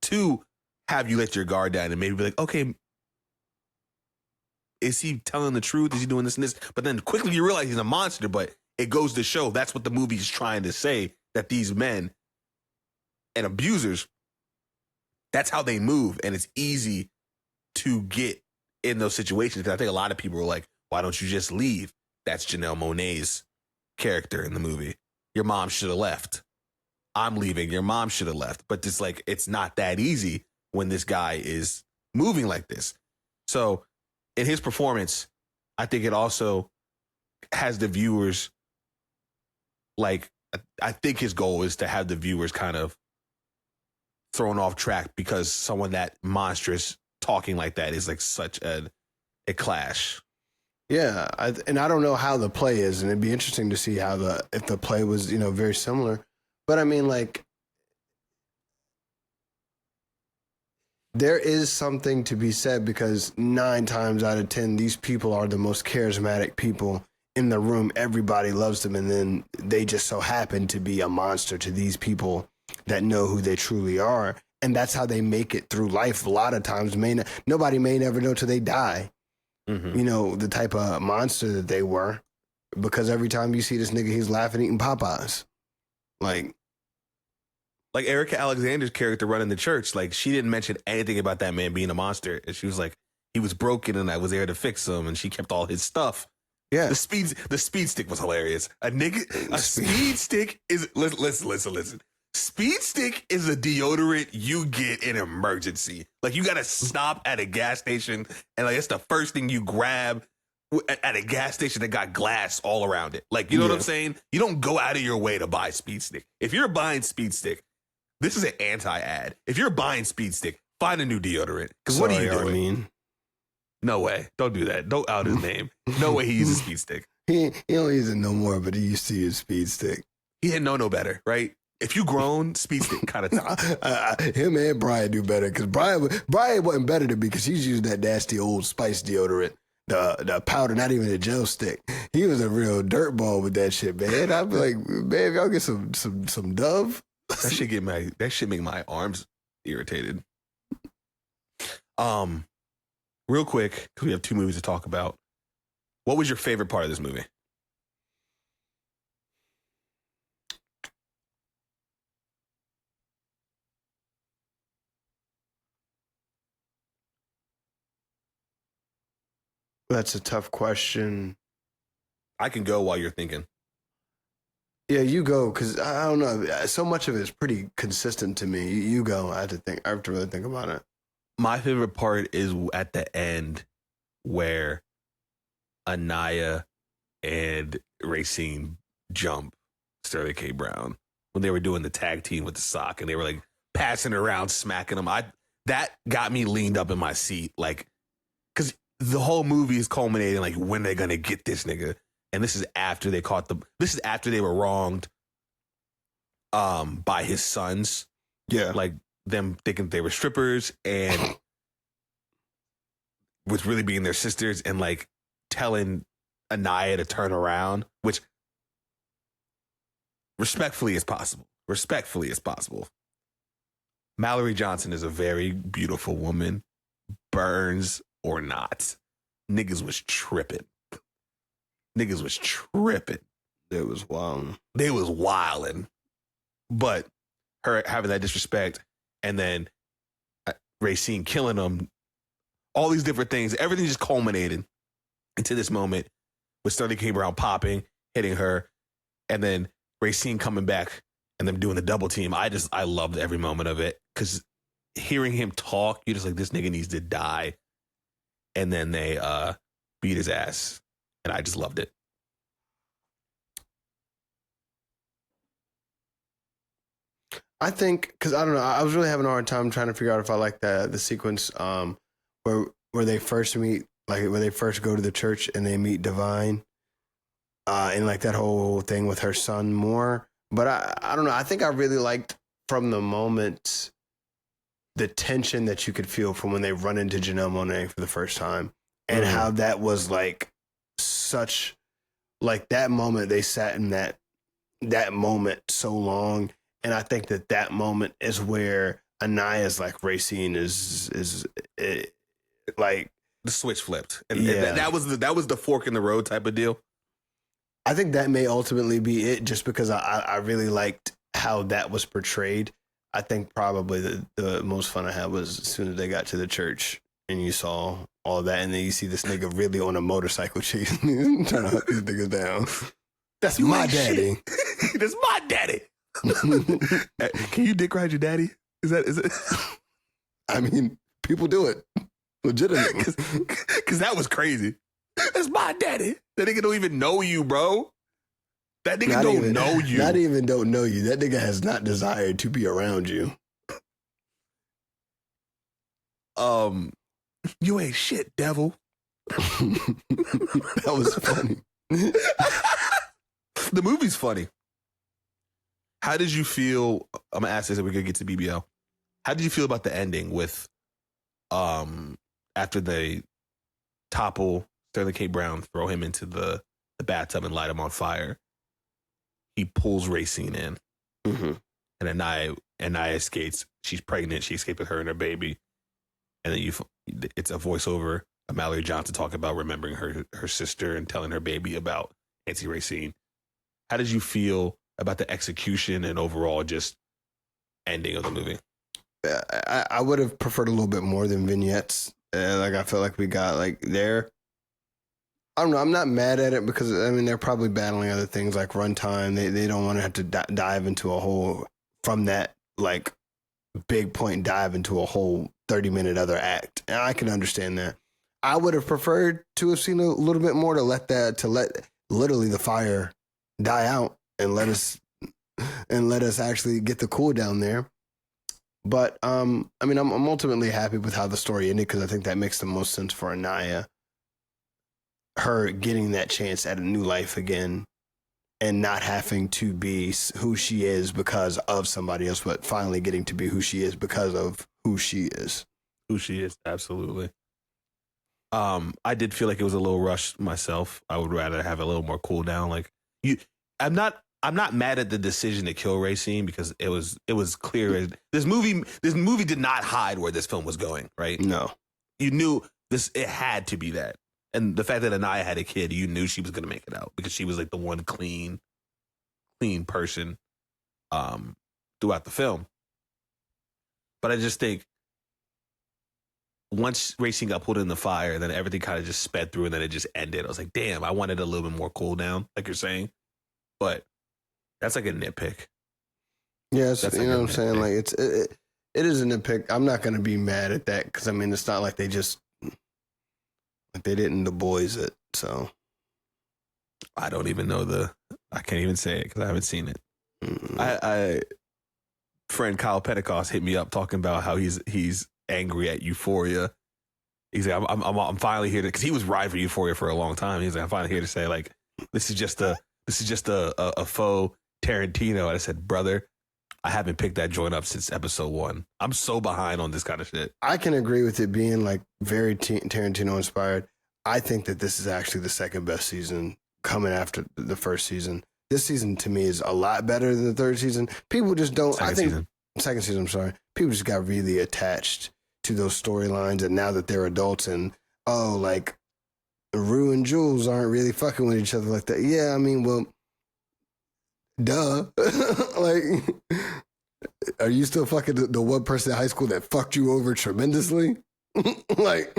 to have you let your guard down and maybe be like, okay, is he telling the truth? Is he doing this and this? But then quickly you realize he's a monster, but it goes to show that's what the movie is trying to say, that these men and abusers, that's how they move. And it's easy to get in those situations. Because I think a lot of people are like, why don't you just leave? That's Janelle Monáe's character in the movie. Your mom should have left. I'm leaving. Your mom should have left. But it's like, it's not that easy when this guy is moving like this. So in his performance, I think it also has the viewers, like, I think his goal is to have the viewers kind of thrown off track, because someone that monstrous talking like that is like such a clash. Yeah, and I don't know how the play is, and it'd be interesting to see if the play was, you know, very similar. But I mean, like, there is something to be said, because 9 times out of 10, these people are the most charismatic people in the room. Everybody loves them, and then they just so happen to be a monster to these people that know who they truly are, and that's how they make it through life. A lot of times, nobody may never know till they die. Mm-hmm. You know, the type of monster that they were, because every time you see this nigga, he's laughing, eating Popeyes. Like Erica Alexander's character running the church, like, she didn't mention anything about that man being a monster. And she was like, he was broken and I was there to fix him, and she kept all his stuff. Yeah. The speed stick was hilarious. A speed stick is, listen. Speed stick is a deodorant you get in emergency. Like, you got to stop at a gas station, and like, it's the first thing you grab at a gas station that got glass all around it. Like, you know what I'm saying? You don't go out of your way to buy speed stick. If you're buying speed stick, this is an anti-ad. If you're buying speed stick, find a new deodorant. Because what are you doing? Armin. No way. Don't do that. Don't out his name. No way he uses speed stick. He don't use it no more, but he used to use speed stick. He didn't know no better, right? If you grown, speed stick kind of. Him and Brian do better, because Brian wasn't better than me, because he's using that nasty Old Spice deodorant. the powder, not even a gel stick. He was a real dirtball with that shit, man. I'd be like, man, y'all get some Dove. That shit make my arms irritated. Real quick, because we have 2 movies to talk about. What was your favorite part of this movie? That's a tough question. I can go while you're thinking. Yeah, you go, because I don't know. So much of it is pretty consistent to me. You go. I have to really think about it. My favorite part is at the end where Anaya and Racine jump Sterling K. Brown when they were doing the tag team with the sock and they were like passing it around, smacking them. That got me leaned up in my seat, like, because the whole movie is culminating like when they're gonna get this nigga, and this is after they caught them. This is after they were wronged, by his sons. Yeah, like them thinking they were strippers and with really being their sisters, and like telling Anaya to turn around, which respectfully is possible. Mallory Johnson is a very beautiful woman, burns or not. Niggas was tripping. It was wild. They was wilding. But her having that disrespect and then Racine killing them, all these different things, everything just culminated into this moment with Sterling K. Brown popping, hitting her, and then Racine coming back and them doing the double team. I loved every moment of it, because hearing him talk, you're just like, this nigga needs to die. And then they beat his ass, and I just loved it. I think, because I don't know, I was really having a hard time trying to figure out if I like the sequence where they first meet, like where they first go to the church and they meet Divine, and like that whole thing with her son more. But I don't know. I think I really liked from the moment the tension that you could feel from when they run into Janelle Monáe for the first time, and how that was like such, like that moment they sat in that moment so long. And I think that moment is where Anaya's like Racine is like the switch flipped, and that was the fork in the road type of deal. I think that may ultimately be it, just because I really liked how that was portrayed. I think probably the most fun I had was as soon as they got to the church and you saw all that, and then you see this nigga really on a motorcycle chasing, trying to hunt these niggas down. That's my daddy. That's my daddy. Can you dick ride your daddy? Is it? I mean, people do it legitimately, because that was crazy. That's my daddy. That nigga don't even know you, bro. That nigga don't know you. Not even don't know you. That nigga has not desired to be around you. You ain't shit, devil. That was funny. The movie's funny. How did you feel? I'm gonna ask this, and we're gonna get to BBL. How did you feel about the ending with, after they topple Sterling K. Brown, throw him into the bathtub and light him on fire? He pulls Racine in, and Anaya escapes. She's pregnant. She escaped with her and her baby, and then it's a voiceover of Mallory Johnson talking about remembering her sister and telling her baby about Auntie Racine. How did you feel about the execution and overall just ending of the movie? I would have preferred a little bit more than vignettes. Like I felt like we got like there. I don't know. I'm not mad at it, because I mean they're probably battling other things like runtime. They don't want to have to dive into a whole, from that like big point, dive into a whole 30-minute other act. And I can understand that. I would have preferred to have seen a little bit more to let literally the fire die out and let us actually get the cool down there. But I mean, I'm ultimately happy with how the story ended, because I think that makes the most sense for Anaya. Her getting that chance at a new life again, and not having to be who she is because of somebody else, but finally getting to be who she is because of who she is. Who she is, absolutely. I did feel like it was a little rushed myself. I would rather have a little more cool down. Like you, I'm not mad at the decision to kill Racine because it was clear this movie did not hide where this film was going. Right? No, you knew this. It had to be that, and the fact that Anaya had a kid, you knew she was going to make it out because she was like the one clean person throughout the film. But I just think once Racine got put in the fire, then everything kind of just sped through and then it just ended. I was like, damn, I wanted a little bit more cool down, like you're saying. But that's like a nitpick. Yes, That's you like know a what I'm saying? nitpick. Like it is a nitpick. I'm not going to be mad at that because I mean, it's not like they just, like they didn't The Boys it. So I don't even know I can't even say it because I haven't seen it. mm. I friend Kyle Pentecost hit me up talking about how he's angry at Euphoria. He's like, I'm finally here to, because he was riding for Euphoria for a long time. He's like, I'm finally here to say like this is just a faux Tarantino. And I said, brother, I haven't picked that joint up since episode 1. I'm so behind on this kind of shit. I can agree with it being like very Tarantino inspired. I think that this is actually the second best season coming after the first season. This season to me is a lot better than the third season. People just don't. Second season. I'm sorry. People just got really attached to those storylines, and now that they're adults, and like Rue and Jules aren't really fucking with each other like that. Yeah, I mean, well, duh. Like, are you still fucking the one person in high school that fucked you over tremendously? Like,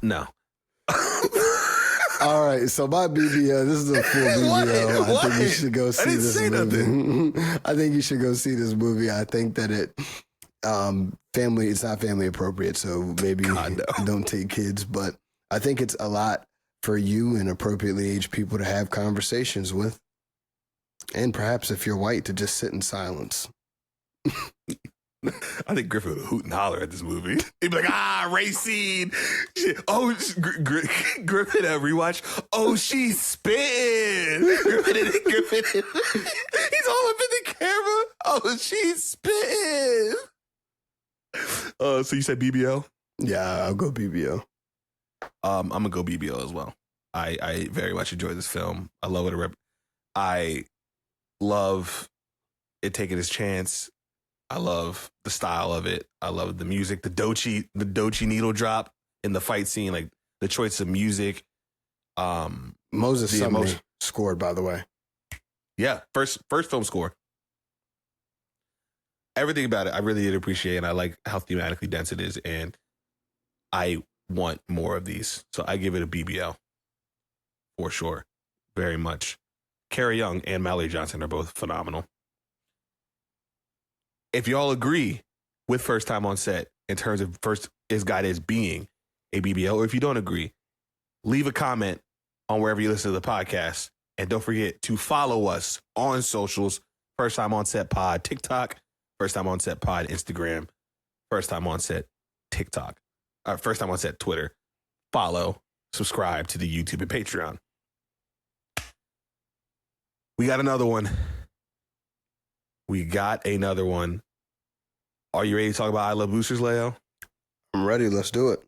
no. All right, so my BBL, this is a full BBL. I think you should go see this movie. I think you should go see this movie. I think that it's not family appropriate, so maybe don't take kids. But I think it's a lot for you and appropriately aged people to have conversations with, and perhaps if you're white, to just sit in silence. I think Griffin would hoot and holler at this movie. He'd be like, Racine. Oh, Griffin at rewatch. Oh, she's spitting. Griffin. He's all up in the camera. Oh, she's spitting. So you said BBL? Yeah, I'll go BBL. I'm gonna go BBL as well. I very much enjoy this film. I love it. I love it taking its chance. I love the style of it. I love the music, the Doechii needle drop in the fight scene, like the choice of music. Moses Sumney scored, by the way. Yeah, first film score. Everything about it, I really did appreciate, and I like how thematically dense it is, and I want more of these. So I give it a BBL for sure, very much. Carrie Young and Mallory Johnson are both phenomenal. If y'all agree with First Time on Set in terms of First is Guided as being a BBL, or if you don't agree, leave a comment on wherever you listen to the podcast. And don't forget to follow us on socials. First Time on Set Pod, TikTok, First Time on Set Pod, Instagram, First Time on Set, TikTok, First Time on Set, Twitter. Follow, subscribe to the YouTube and Patreon. We got another one. Are you ready to talk about I Love Boosters, Leo? I'm ready. Let's do it.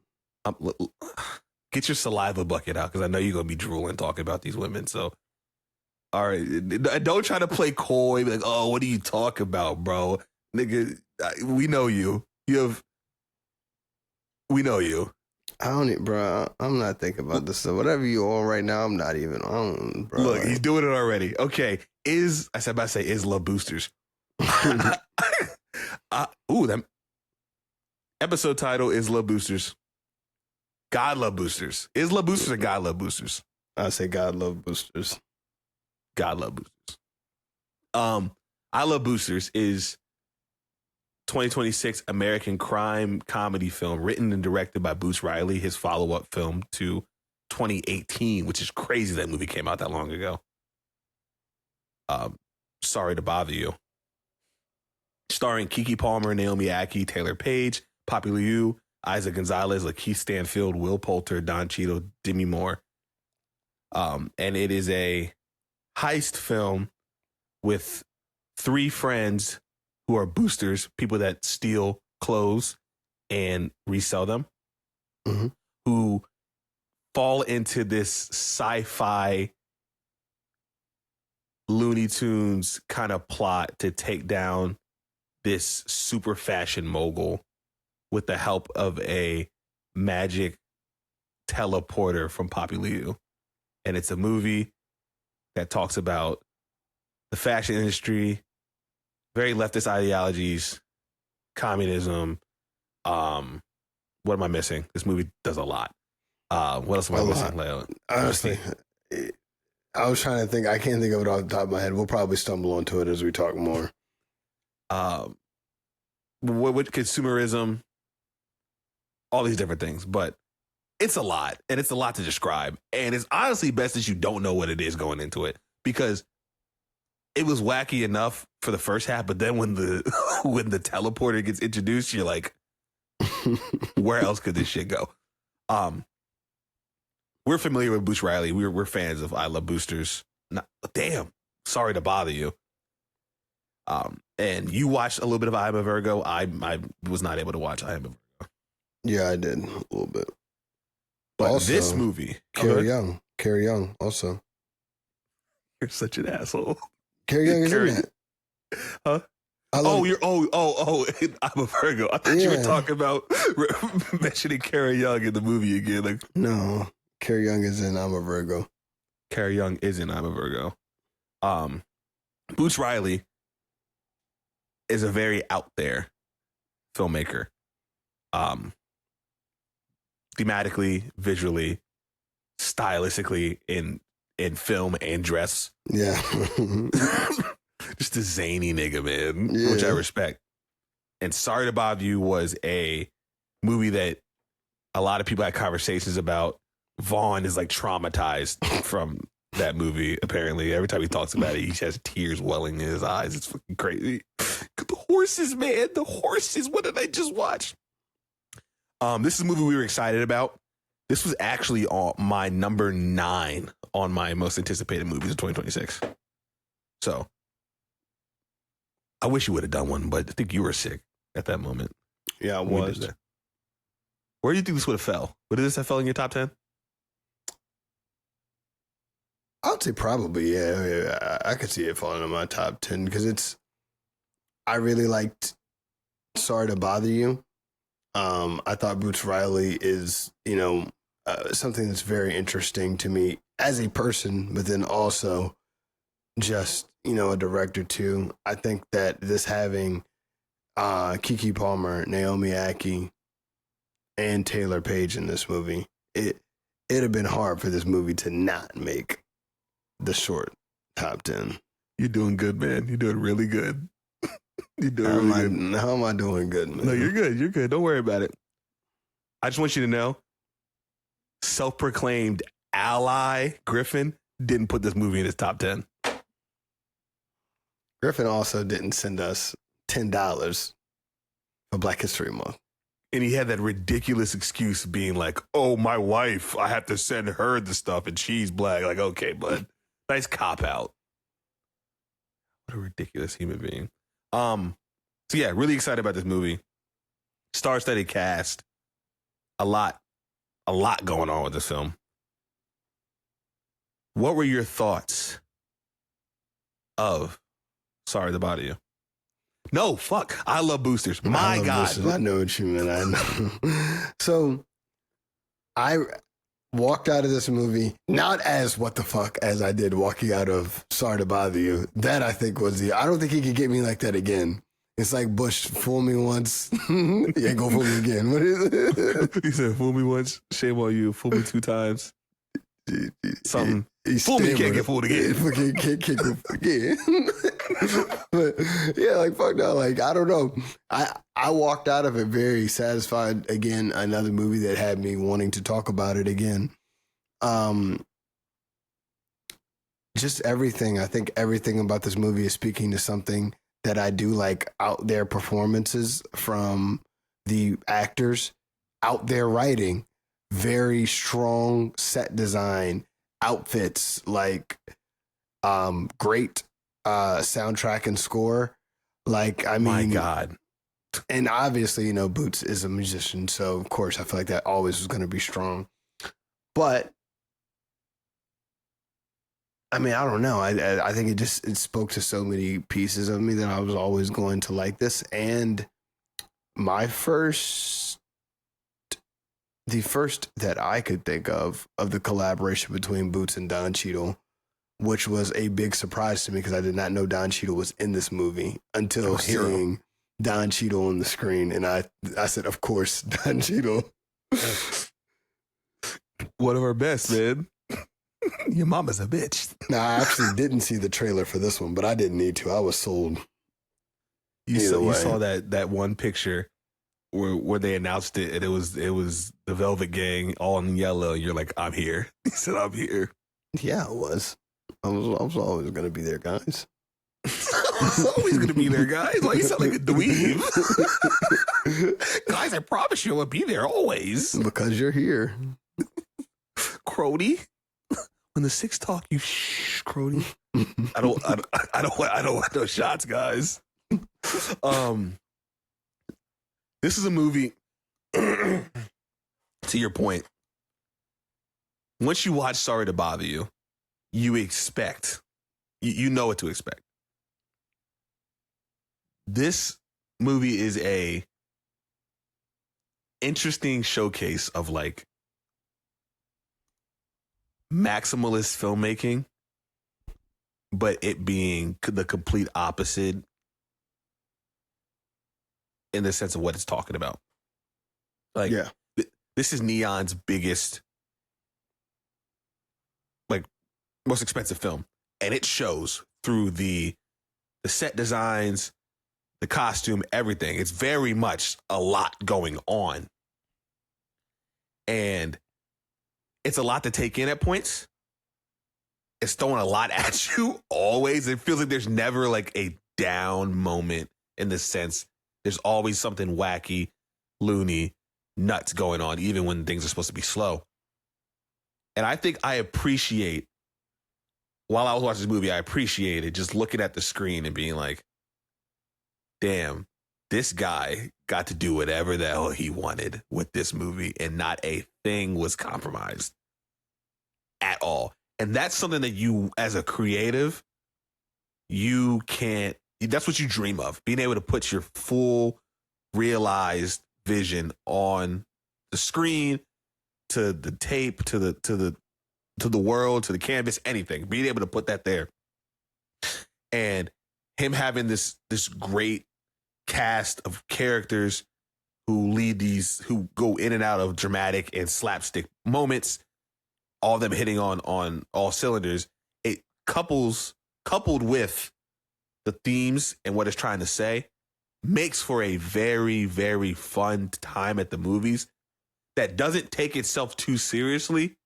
Get your saliva bucket out because I know you're going to be drooling talking about these women. So, all right. Don't try to play coy. Be like, oh, what are you talking about, bro? Nigga, we know you. We know you. I don't need, bro. I'm not thinking about this stuff. Whatever you on right now, I'm not even on, bro. Look, he's doing it already. Okay. Is Love Boosters. That episode title is Love Boosters. God Love Boosters. Is Love Boosters or God Love Boosters? I say God Love Boosters. God Love Boosters. I Love Boosters is 2026 American crime comedy film written and directed by Boots Riley, his follow-up film to 2018, which is crazy that movie came out that long ago. Sorry to Bother You. Starring Keke Palmer, Naomi Ackie, Taylor Page, Poppy Liu, Isaac Gonzalez, Lakeith Stanfield, Will Poulter, Don Cheadle, Demi Moore. And it is a heist film with 3 friends who are boosters, people that steal clothes and resell them, Mhm. who fall into this sci-fi Looney Tunes kind of plot to take down this super fashion mogul with the help of a magic teleporter from Poppy Liu. And it's a movie that talks about the fashion industry, very leftist ideologies, communism. What am I missing? This movie does a lot. What else am I missing, Leo? Honestly, I was trying to think. I can't think of it off the top of my head. We'll probably stumble onto it as we talk more. What consumerism, all these different things, but it's a lot, and it's a lot to describe. And it's honestly best that you don't know what it is going into it, because it was wacky enough for the first half, but then when the when the teleporter gets introduced, you're like, where else could this shit go? We're familiar with Bruce Riley. We're fans of I Love Boosters. Damn, sorry to bother you. And you watched a little bit of I Am a Virgo. I was not able to watch I Am a Virgo. Yeah, I did a little bit. But also, this movie, Carrie Young, also. You're such an asshole. Carrie Young is in that. Huh? I'm a Virgo. I thought you were talking about mentioning Carrie Young in the movie again. Like, no, Carrie Young is in I'm a Virgo. Carrie Young is in I'm a Virgo. Bruce Riley is a very out there filmmaker. Thematically, visually, stylistically, in film and dress. Yeah. Just a zany nigga, man, which I respect. And Sorry to Bother You was a movie that a lot of people had conversations about. Vaughn is like traumatized from that movie, apparently. Every time he talks about it, he has tears welling in his eyes. It's fucking crazy. The horses, man. The horses. What did I just watch? This is a movie we were excited about. This was actually my number 9 on my most anticipated movies of 2026. So I wish you would have done one, but I think you were sick at that moment. Yeah, I was. Where do you think this would have fell? Would this have fell in your top 10? I would say probably, yeah. I could see it falling in my top 10 because I really liked Sorry to Bother You. I thought Bruce Riley is, something that's very interesting to me as a person, but then also just, a director too. I think that this having Keke Palmer, Naomi Ackie, and Taylor Page in this movie, it'd have been hard for this movie to not make the short top 10. You're doing good, man. You're doing really good. You're doing really good. How am I doing good, man? No, you're good. You're good. Don't worry about it. I just want you to know, self-proclaimed ally Griffin didn't put this movie in his top 10. Griffin also didn't send us $10 for Black History Month. And he had that ridiculous excuse being like, oh, my wife, I have to send her the stuff and she's black. Like, okay, bud. Nice cop out. What a ridiculous human being. So yeah, really excited about this movie. Star-studded cast. A lot going on with this film. What were your thoughts of Sorry to Bother You? No, fuck. I Love Boosters. My God. Boosters. I know what you mean. I know. So I walked out of this movie not as what the fuck as I did walking out of Sorry to Bother You. That I think was I don't think he could get me like that again. It's like Bush, fool me once, you ain't gonna fool me again. What is it? He said, fool me once, shame on you. Fool me 2 times. Something. Fool me, can't get fooled again. Can't get fooled again. But yeah, like fuck no, like I don't know. I walked out of it very satisfied. Again, another movie that had me wanting to talk about it again. Just everything. I think everything about this movie is speaking to something that I do like out there performances from the actors, out there writing, very strong set design, outfits, like great soundtrack and score. Like, I mean, my God. And obviously, you know, Boots is a musician, so of course I feel like that always was going to be strong. But I mean, I don't know. I think it spoke to so many pieces of me that I was always going to like this. And my the first that I could think of the collaboration between Boots and Don Cheadle, which was a big surprise to me because I did not know Don Cheadle was in this movie until seeing Don Cheadle on the screen. And I said, of course, Don Cheadle. One of our best, man. Your mama's a bitch. Now, I actually didn't see the trailer for this one, but I didn't need to. I was sold. You saw that one picture where they announced it, and it was the Velvet Gang all in yellow. You're like, I'm here. He said, I'm here. Yeah, I was. I was always going to be there, guys. I was always going to be there, guys. Like, you sound like a dweeb. Guys, I promise you I'll be there always. Because you're here. Crody. When the six talk, you shh, Crody. I don't want no shots, guys. This is a movie. To your point, once you watch Sorry to Bother You, you expect, you know what to expect. This movie is a interesting showcase of like maximalist filmmaking, but it being the complete opposite in the sense of what it's talking about. Like, yeah. This is Neon's biggest, like, most expensive film, and it shows through the set designs, the costume, everything. It's very much a lot going on, and it's a lot to take in at points. It's throwing a lot at you always. It feels like there's never like a down moment in the sense there's always something wacky, loony, nuts going on, even when things are supposed to be slow. And I think I appreciate, while I was watching this movie, I appreciated just looking at the screen and being like, damn, this guy got to do whatever the hell he wanted with this movie, and not a thing was compromised at all. And that's something that you, as a creative, you can't, that's what you dream of, being able to put your full realized vision on the screen, to the tape, to the world, to the canvas, anything, being able to put that there. And him having this great cast of characters who who go in and out of dramatic and slapstick moments, all of them hitting on all cylinders. It coupled with the themes and what it's trying to say, makes for a very, very fun time at the movies that doesn't take itself too seriously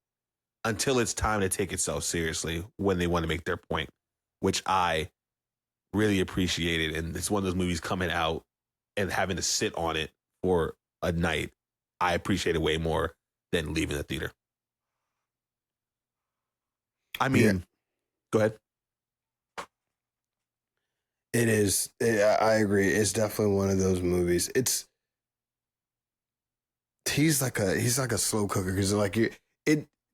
until it's time to take itself seriously when they want to make their point, which I really appreciated. And it's one of those movies coming out and having to sit on it for a night. I appreciate it way more than leaving the theater. I mean, Yeah. Go ahead. It is. I agree. It's definitely one of those movies. He's like a slow cooker because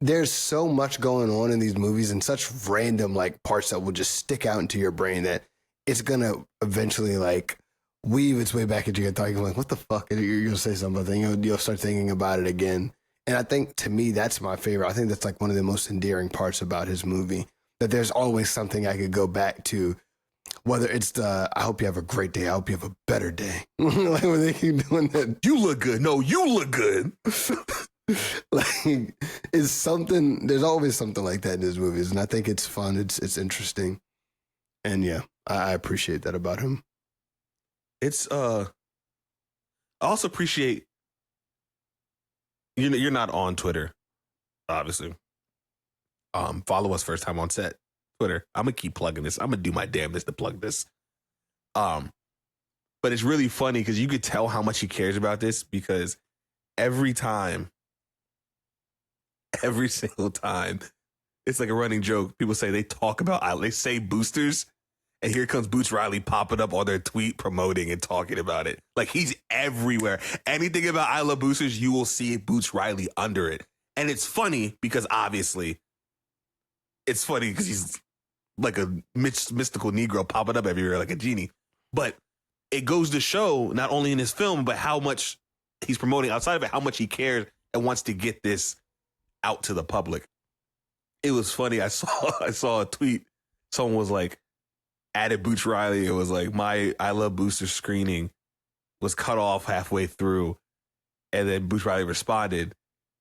there's so much going on in these movies and such random like parts that will just stick out into your brain that it's gonna eventually like weave its way back into your thought. You're like, what the fuck? You're gonna say something. You'll start thinking about it again. And I think to me that's my favorite. I think that's like one of the most endearing parts about his movie. That there's always something I could go back to. Whether it's I hope you have a great day. I hope you have a better day. Like when they keep doing that. You look good. No, you look good. Like it's something. There's always something like that in his movies, and I think it's fun. It's interesting, and yeah, I appreciate that about him. It's I also appreciate you're not on Twitter, obviously. Follow us First Time on Set Twitter. I'm gonna keep plugging this. I'm gonna do my damnedest to plug this. But it's really funny because you could tell how much he cares about this, because every single time, it's like a running joke. People say they say boosters, And here comes Boots Riley popping up on their tweet, promoting and talking about it. Like, he's everywhere. Anything about I Love Boosters, you will see Boots Riley under it. And it's funny because obviously, it's funny because he's like a mystical Negro popping up everywhere like a genie. But it goes to show, not only in his film, but how much he's promoting outside of it, how much he cares and wants to get this out to the public. It was funny. I saw a tweet. Someone was like, added Boots Riley. It was like, my I Love Boosters screening was cut off halfway through. And then Boots Riley responded.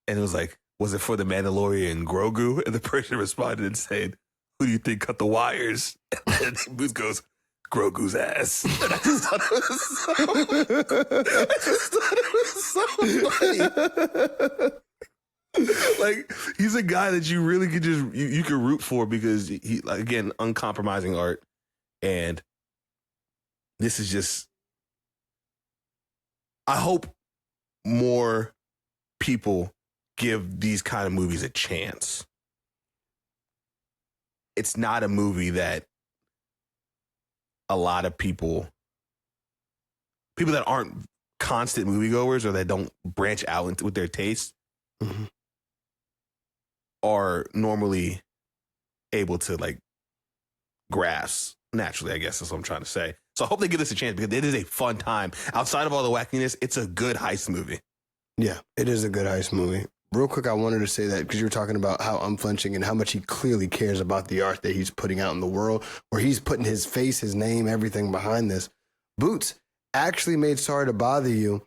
And it was like, was it for the Mandalorian Grogu? And the person responded and said, who do you think cut the wires? And then Boots goes, Grogu's ass. And I just thought it was so funny. Like, he's a guy that you really could just, you could root for because he, like, again, uncompromising art. And this is just, I hope more people give these kind of movies a chance. It's not a movie that a lot of people that aren't constant moviegoers or that don't branch out into, with their taste, mm-hmm. are normally able to like grasp naturally, I guess that's what I'm trying to say. So I hope they give this a chance because it is a fun time. Outside of all the wackiness, it's a good heist movie. Yeah, it is a good heist movie. Real quick, I wanted to say that because you were talking about how unflinching and how much he clearly cares about the art that he's putting out in the world, where he's putting his face, his name, everything behind this. Boots actually made Sorry to Bother You.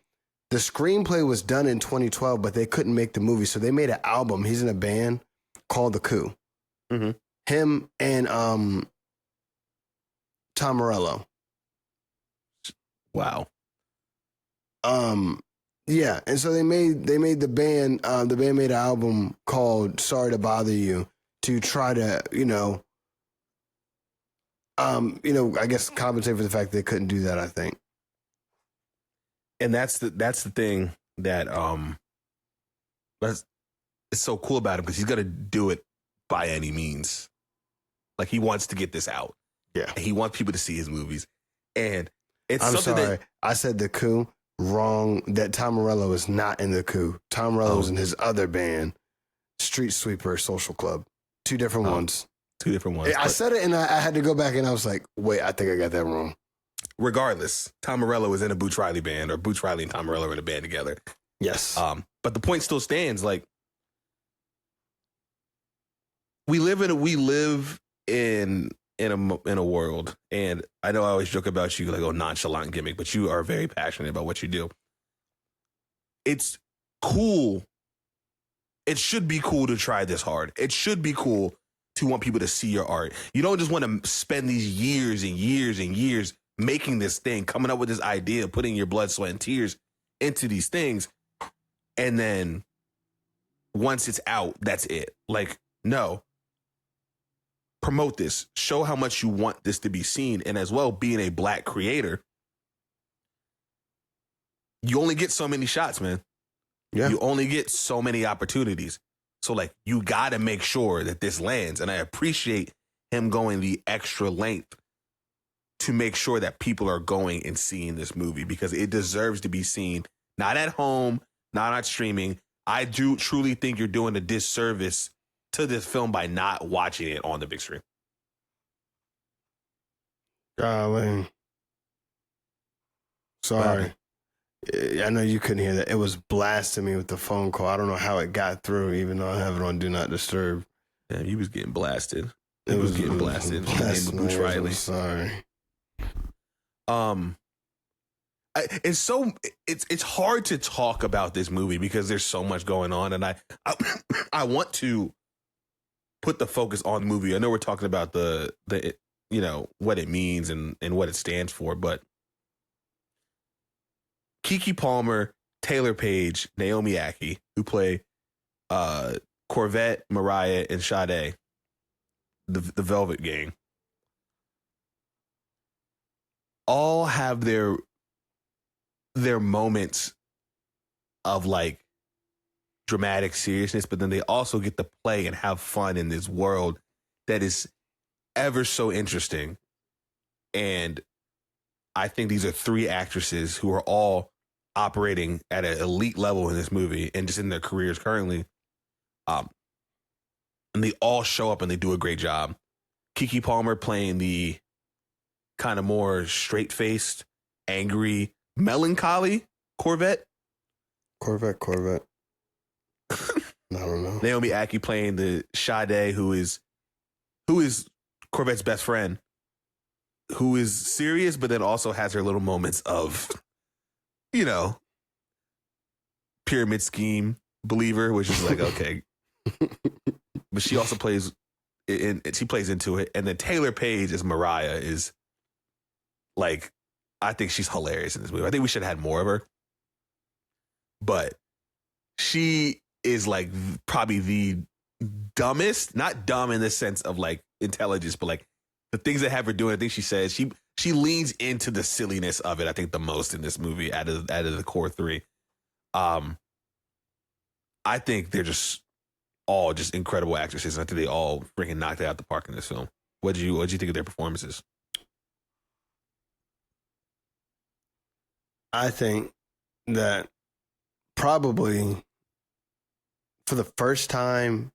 The screenplay was done in 2012, but they couldn't make the movie, so they made an album. He's in a band called The Coup. Mm-hmm. Him and Tom Morello. Wow. Yeah, and so they made the band made an album called Sorry to Bother You to try to, I guess compensate for the fact they couldn't do that, I think. And that's the thing that it's so cool about him because he's gonna do it by any means. Like, he wants to get this out. Yeah. And he wants people to see his movies. And it's I'm something sorry. I said The Coup. Wrong. That Tom Morello is not in The Coup. Tom Morello is in his other band, Street Sweeper Social Club. Two different ones. Two different ones. I said it and I had to go back and I was like, wait, I think I got that wrong. Regardless, Tom Morello is in a Boots Riley band, or Boots Riley and Tom Morello are in a band together. Yes. But the point still stands. Like, we live in a world, and I know I always joke about you, like, oh, nonchalant gimmick, but you are very passionate about what you do. It's cool. It should be cool to try this hard. It should be cool to want people to see your art. You don't just want to spend these years and years and years making this thing, coming up with this idea, putting your blood, sweat, and tears into these things, and then once it's out, that's it. Like, no. Promote this. Show how much you want this to be seen. And as well, being a Black creator, you only get so many shots, man. Yeah. You only get so many opportunities. So, like, you got to make sure that this lands. And I appreciate him going the extra length to make sure that people are going and seeing this movie because it deserves to be seen. Not at home, not on streaming. I do truly think you're doing a disservice to this film by not watching it on the big screen. Golly. Sorry. I know you couldn't hear that. It was blasting me with the phone call. I don't know how it got through, even though I have it on Do Not Disturb. Yeah, he was getting blasted. It was getting blasted. Boots Riley. Sorry. It's hard to talk about this movie because there's so much going on, and I want to put the focus on the movie. I know we're talking about the what it means and what it stands for, but Keke Palmer, Taylor Page, Naomi Ackie, who play Corvette, Mariah, and Sade, the Velvet Gang, all have their moments of like dramatic seriousness, but then they also get to play and have fun in this world that is ever so interesting And I think these are three actresses who are all operating at an elite level in this movie and just in their careers currently. And they all show up and they do a great job. Keke Palmer playing the kind of more straight-faced, angry, melancholy Corvette. Corvette. I don't know. Naomi Ackie playing the Sade, who is Corvette's best friend, who is serious, but then also has her little moments of, pyramid scheme believer, which is like, okay. But she also plays into it. And then Taylor Page as Mariah is like, I think she's hilarious in this movie. I think we should have had more of her. But she is like probably the dumbest, not dumb in the sense of like intelligence, but like the things that have her doing. I think she says she leans into the silliness of it, I think, the most in this movie out of the core three. I think they're just all just incredible actresses. And I think they all freaking knocked it out the park in this film. What'd you think of their performances? I think that probably for the first time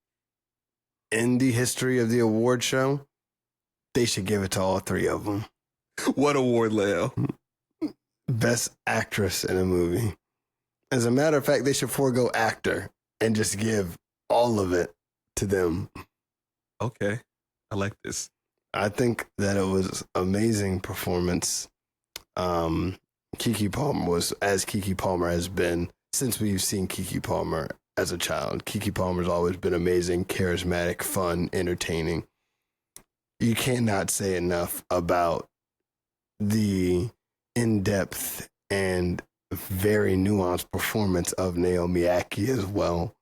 in the history of the award show, they should give it to all three of them. What award, Leo? Best actress in a movie. As a matter of fact, they should forego actor and just give all of it to them. Okay. I like this. I think that it was amazing performance. Keke Palmer was as Keke Palmer has been since we've seen Keke Palmer as a child. Keke Palmer's always been amazing, charismatic, fun, entertaining. You cannot say enough about the in-depth and very nuanced performance of Naomi Ackie as well.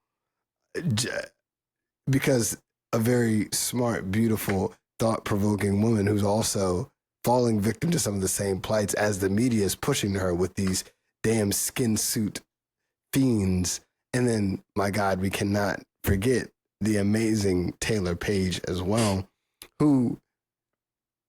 Because a very smart, beautiful, thought-provoking woman who's also falling victim to some of the same plights as the media is pushing her with these damn skin suit fiends. And then, my God, we cannot forget the amazing Taylor Page as well, who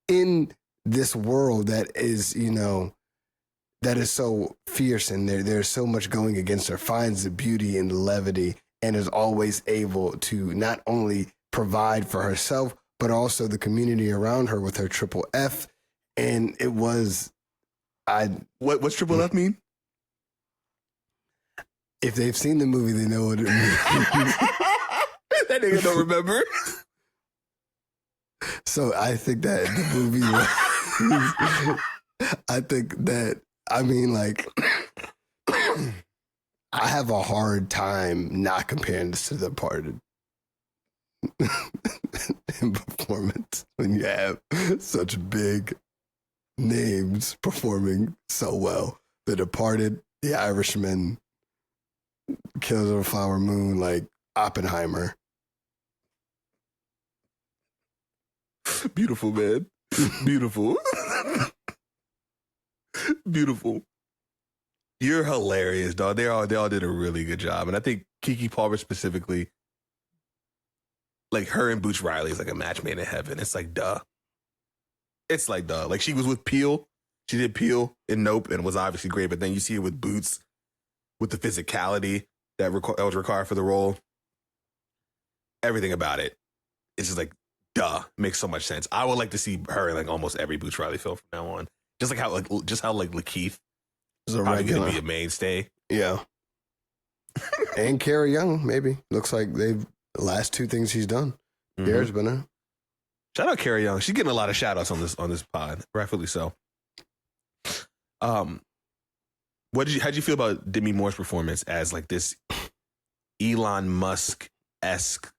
in this world that is, that is so fierce and there's so much going against her, finds the beauty and the levity and is always able to not only provide for herself, but also the community around her with her triple F. And it was, what's triple F mean? If they've seen the movie, they know what it means. That nigga don't remember. So I think that the movie I have a hard time not comparing this to The Departed in performance when you have such big names performing so well. The Departed, The Irishman, Killers of the Flower Moon, like Oppenheimer. Beautiful, man. Beautiful. Beautiful. You're hilarious, dog. They all did a really good job. And I think Keke Palmer specifically, like her and Boots Riley is like a match made in heaven. It's like, duh. It's like, duh. Like she was with Peele. She did Peele in Nope and was obviously great. But then you see it with Boots, with the physicality that was required for the role. Everything about it. It's just like, duh. Makes so much sense. I would like to see her in like almost every Boots Riley film from now on. Just how Lakeith is probably going to be a mainstay. Yeah. And Carrie Young, maybe. Looks like the last two things she's done. There's been a shout out Carrie Young. She's getting a lot of shout outs on this pod, rightfully so. How'd you feel about Demi Moore's performance as like this Elon Musk-esque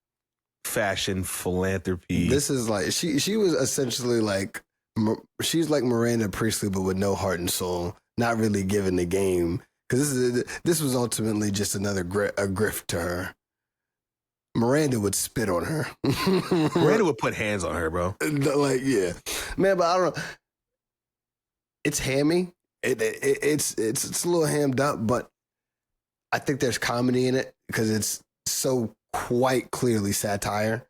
fashion philanthropy? This is like she was essentially like, she's like Miranda Priestley, but with no heart and soul, not really giving the game. Because this was ultimately just another a grift to her. Miranda would spit on her. Miranda would put hands on her, bro. Like, yeah, man. But I don't know. It's hammy. It's a little hammed up, but I think there's comedy in it because it's so quite clearly satire.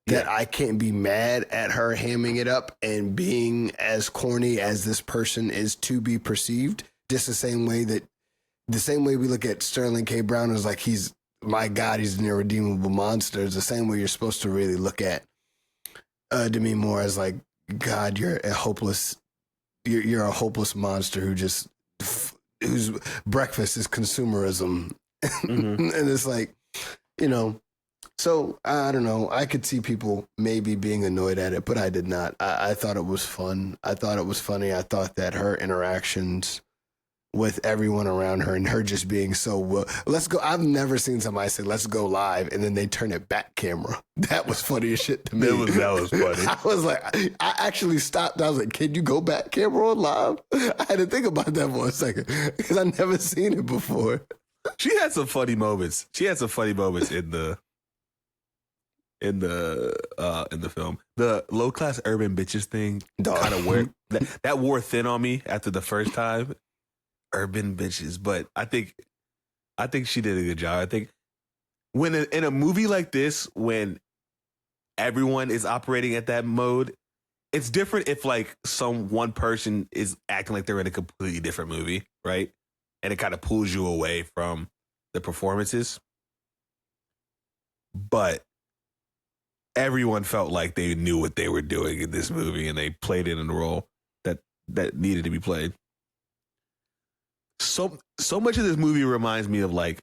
that I can't be mad at her hamming it up and being as corny as this person is to be perceived. Just the same way we look at Sterling K. Brown as like my God, he's an irredeemable monster. It's the same way you're supposed to really look at Demi Moore as like, God, you're a hopeless monster whose breakfast is consumerism. Mm-hmm. And it's like, so I don't know. I could see people maybe being annoyed at it, but I did not. I thought it was fun. I thought it was funny. I thought that her interactions with everyone around her and her just being so, let's go. I've never seen somebody say, let's go live, and then they turn it back camera. That was funny as shit to me. That was funny. I was like, I actually stopped. I was like, can you go back camera on live? I had to think about that for a second because I've never seen it before. She had some funny moments. in the film. The low class urban bitches thing kind of worked. That wore thin on me after the first time. Urban bitches, but I think she did a good job. I think when in a movie like this, when everyone is operating at that mode, it's different if like one person is acting like they're in a completely different movie, right? And it kind of pulls you away from the performances. But everyone felt like they knew what they were doing in this movie, and they played it in a role that needed to be played. So much of this movie reminds me of like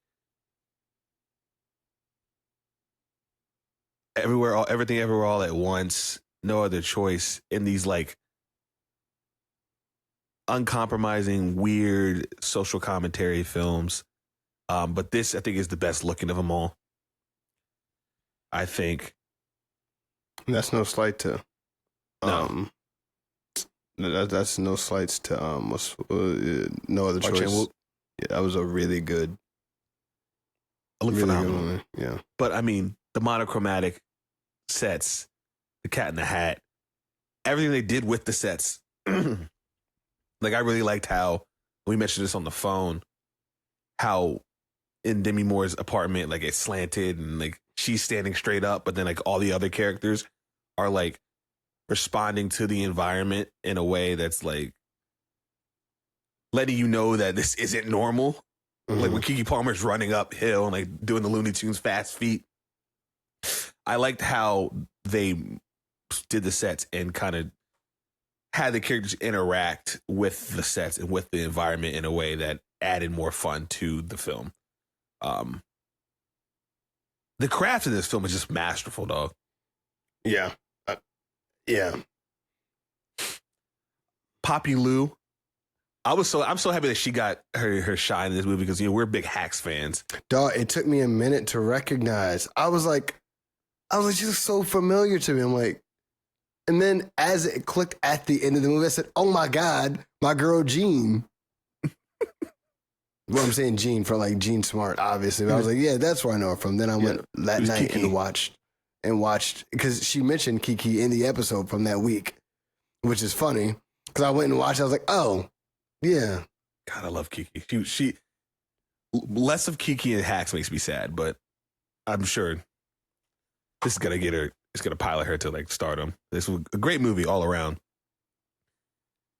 Everything Everywhere All at Once, No Other Choice, in these like uncompromising, weird social commentary films. But this, I think, is the best looking of them all. I think. That's no slight to. That's no slights to No Other Choice. Yeah, that was a really good. I look phenomenal. Good one. Yeah, but I mean, the monochromatic sets, the Cat in the Hat, everything they did with the sets. Like, I really liked how we mentioned this on the phone. How in Demi Moore's apartment, like, it's slanted and like she's standing straight up, but then like all the other characters are like responding to the environment in a way that's like letting you know that this isn't normal. Mm-hmm. Like when Keke Palmer's running uphill and like doing the Looney Tunes fast feet. I liked how they did the sets and kind of had the characters interact with the sets and with the environment in a way that added more fun to the film. The craft in this film is just masterful, dog. Yeah. Yeah. Poppy Lou. I'm so happy that she got her shine in this movie because we're big Hacks fans. Dog, it took me a minute to recognize. I was like, just so familiar to me. I'm like, and then as it clicked at the end of the movie, I said, "Oh my God, my girl Jean." Well, I'm saying Jean for like Jean Smart, obviously. But I was like, yeah, that's where I know her from. Then I went that night Kiki. and watched because she mentioned Kiki in the episode from that week, which is funny because I went and watched. I was like, oh, yeah. God, I love Kiki. She less of Kiki and Hacks makes me sad, but I'm sure this is gonna get her. It's gonna pilot her to like stardom. This was a great movie all around.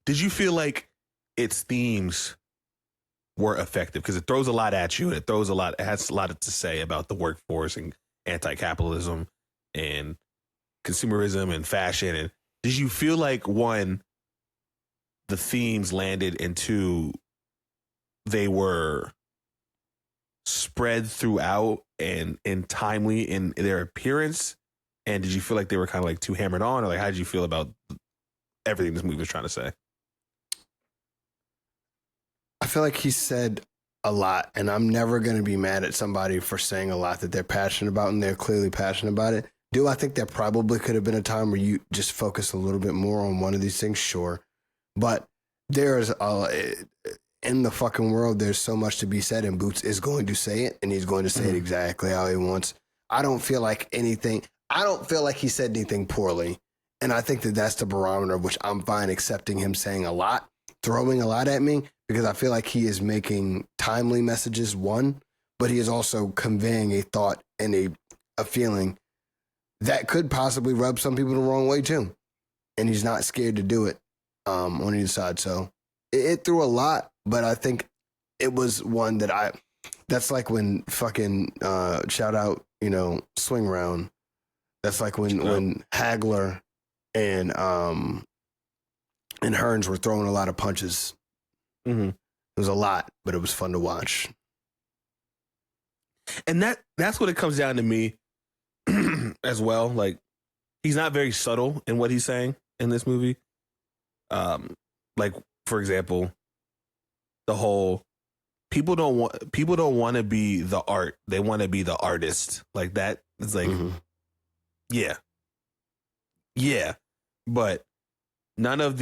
Did you feel like its themes were effective? Because it throws a lot at you, and it has a lot to say about the workforce and anti-capitalism and consumerism and fashion. And did you feel like, one, the themes landed, and two, they were spread throughout and timely in their appearance? And did you feel like they were kind of like too hammered on, or like how did you feel about everything this movie was trying to say? I feel like he said a lot, and I'm never going to be mad at somebody for saying a lot that they're passionate about, and they're clearly passionate about it. Do I think there probably could have been a time where you just focus a little bit more on one of these things? Sure. But there's in the fucking world, there's so much to be said, and Boots is going to say it, and he's going to say it exactly how he wants. I don't feel like he said anything poorly, and I think that that's the barometer of which I'm fine accepting him saying a lot, throwing a lot at me, because I feel like he is making timely messages, one, but he is also conveying a thought and a feeling that could possibly rub some people the wrong way too. And he's not scared to do it on either side. So it threw a lot, but I think it was one that that's like when fucking, shout out, Swing Round. That's like when Hagler and Hearns were throwing a lot of punches. Mm-hmm. It was a lot, but it was fun to watch. And that's what it comes down to me as well. Like, he's not very subtle in what he's saying in this movie. Like, for example, the whole people don't want to be the art. They want to be the artist. Like that. It's like, yeah. But none of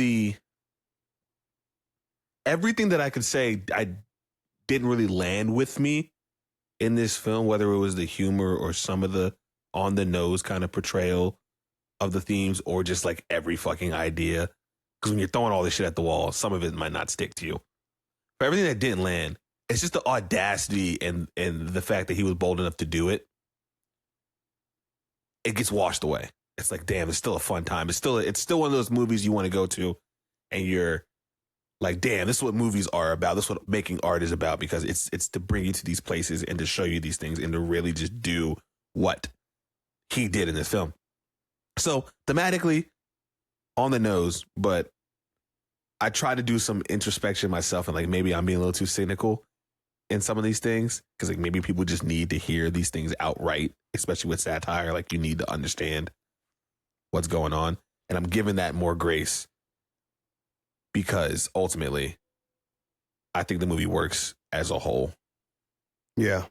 everything that I could say, I didn't really land with me in this film, whether it was the humor or some of the on the nose kind of portrayal of the themes, or just like every fucking idea. Because when you're throwing all this shit at the wall, some of it might not stick to you. But everything that didn't land, it's just the audacity and the fact that he was bold enough to do it. It gets washed away. It's like, damn, it's still a fun time. It's still one of those movies you want to go to, and you're like, damn, this is what movies are about. This is what making art is about, because it's to bring you to these places and to show you these things and to really just do what he did in this film. So thematically, on the nose, but I try to do some introspection myself, and like maybe I'm being a little too cynical in some of these things, because like maybe people just need to hear these things outright, especially with satire. Like, you need to understand what's going on, and I'm giving that more grace because ultimately I think the movie works as a whole. Yeah.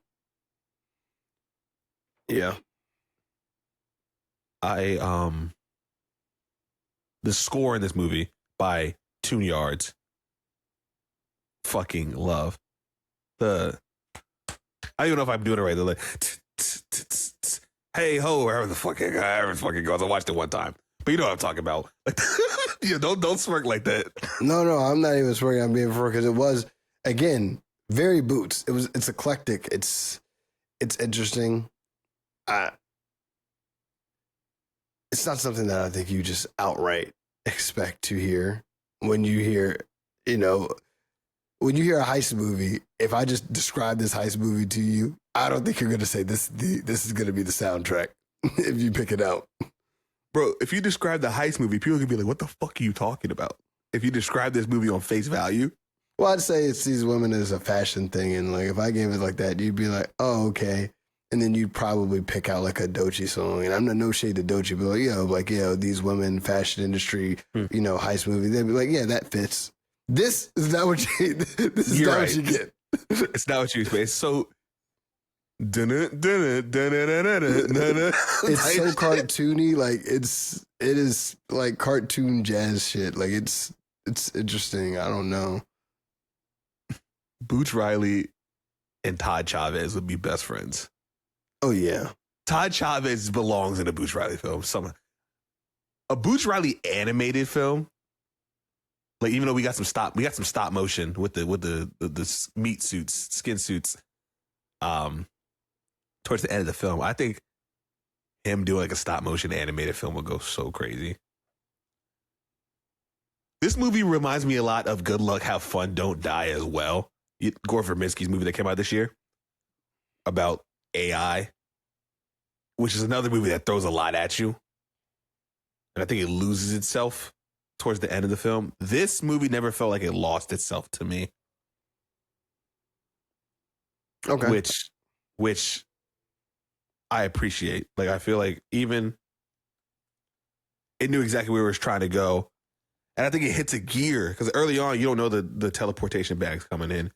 The score in this movie by Tune Yards, fucking love. I don't even know if I'm doing it right. They're like, hey ho, wherever the fucking goes. I watched it one time, but you know what I'm talking about. Like, don't smirk like that. No, I'm not even smirking. I'm being for, because it was, again, very Boots. It's eclectic. It's interesting. It's not something that I think you just outright expect to hear when you hear, when you hear a heist movie. If I just describe this heist movie to you, I don't think you're going to say this is going to be the soundtrack if you pick it out. Bro, if you describe the heist movie, people can be like, what the fuck are you talking about? If you describe this movie on face value. Well, I'd say it's these women as a fashion thing. And like, if I gave it like that, you'd be like, oh, okay. And then you'd probably pick out like a Doechii song. And I'm not no shade to Doechii, but like, these women, fashion industry, heist movie. They'd be like, yeah, that fits. This is not what you what you get. It's not what you expect. It's so it's so cartoony. Like it is like cartoon jazz shit. Like it's interesting. I don't know. Boots Riley and Todd Chavez would be best friends. Oh yeah. Todd Chavez belongs in a Boots Riley film. A Boots Riley animated film. Like, even though we got some stop motion with the meat suits, skin suits, towards the end of the film, I think him doing like a stop motion animated film would go so crazy. This movie reminds me a lot of Good Luck, Have Fun, Don't Die as well. Gore Verbinski's movie that came out this year about AI, which is another movie that throws a lot at you. And I think it loses itself towards the end of the film. This movie never felt like it lost itself to me. Okay. Which I appreciate. Like, I feel like even it knew exactly where it was trying to go. And I think it hits a gear because early on, you don't know the teleportation bag's coming in.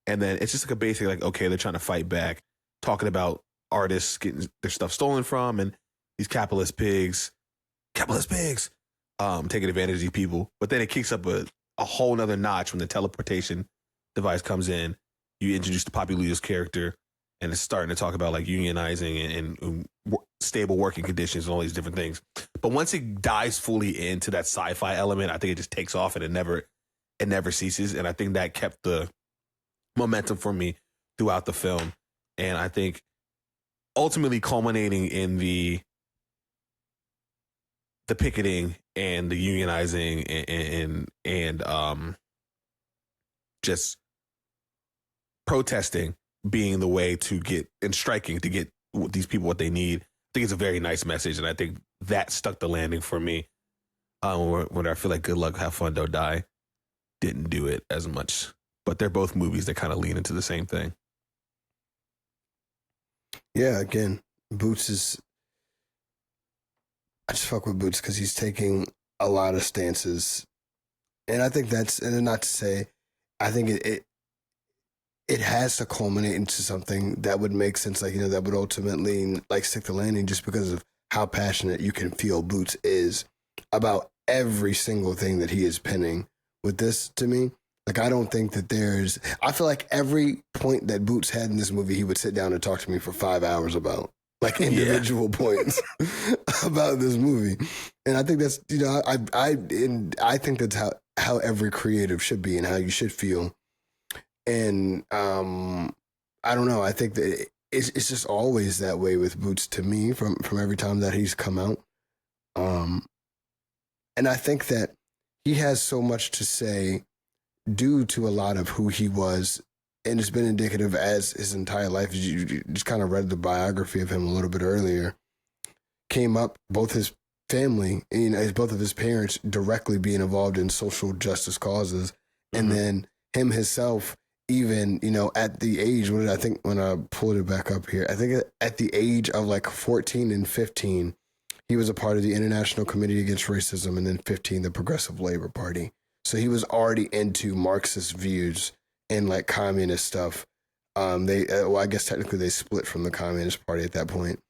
And then it's just like a basic, like, okay, they're trying to fight back, talking about artists getting their stuff stolen from and these capitalist pigs, taking advantage of these people. But then it kicks up a whole nother notch when the teleportation device comes in. You introduce the Poppy Luta's character, and it's starting to talk about like unionizing and stable working conditions and all these different things. But once it dives fully into that sci-fi element, I think it just takes off and it never ceases. And I think that kept the momentum for me throughout the film. And I think ultimately culminating in the the picketing and the unionizing and just protesting being the way to get, and striking to get these people what they need. I think it's a very nice message, and I think that stuck the landing for me. When I feel like Good Luck, Have Fun, Don't Die didn't do it as much, but they're both movies that kind of lean into the same thing. Yeah, again, Boots is. I just fuck with Boots because he's taking a lot of stances, and I think that's, and not to say, I think it has to culminate into something that would make sense, like, you know, that would ultimately like stick the landing, just because of how passionate you can feel Boots is about every single thing that he is pinning with this. To me, like, I don't think that I feel like every point that Boots had in this movie, he would sit down and talk to me for 5 hours about, like, individual points about this movie. And I think that's, you know, I think that's how every creative should be and how you should feel. And I don't know. I think that it's just always that way with Boots to me from every time that he's come out. And I think that he has so much to say due to a lot of who he was, and it's been indicative as his entire life. You just kind of read the biography of him a little bit earlier. Came up, both his family, you know, both of his parents directly being involved in social justice causes, and then him himself, even, you know, at the age, what did I think when I pulled it back up here? I think at the age of like 14 and 15, he was a part of the International Committee Against Racism, and then 15, the Progressive Labor Party. So he was already into Marxist views and like communist stuff. Well, I guess technically they split from the Communist Party at that point.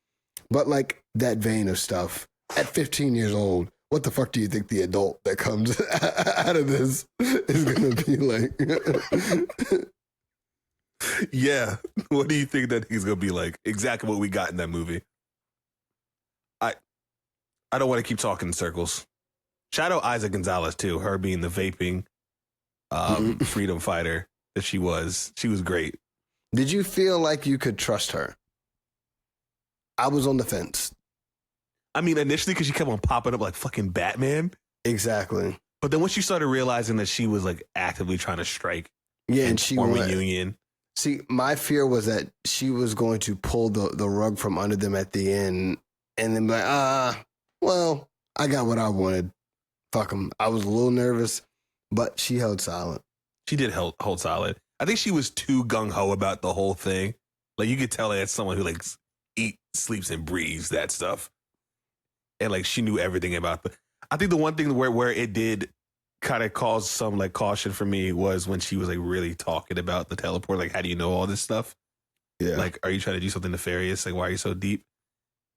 But like that vein of stuff, at 15 years old, what the fuck do you think the adult that comes out of this is going to be like? Yeah. What do you think that he's going to be like? Exactly what we got in that movie. I don't want to keep talking in circles. Shout out Isaac Gonzalez too, her being the vaping freedom fighter that she was. She was great. Did you feel like you could trust her? I was on the fence. I mean, initially, because she kept on popping up like fucking Batman. Exactly. But then once you started realizing that she was like actively trying to strike, yeah, and she form a union. See, my fear was that she was going to pull the rug from under them at the end, and then be like, well, I got what I wanted. Fuck them. I was a little nervous, but she held silent. She did hold solid. I think she was too gung ho about the whole thing. Like, you could tell that's someone who like eats, sleeps, and breathes that stuff. And like she knew everything about I think the one thing where it did kind of cause some like caution for me was when she was like really talking about the teleport. Like, how do you know all this stuff? Yeah. Like, are you trying to do something nefarious? Like, why are you so deep?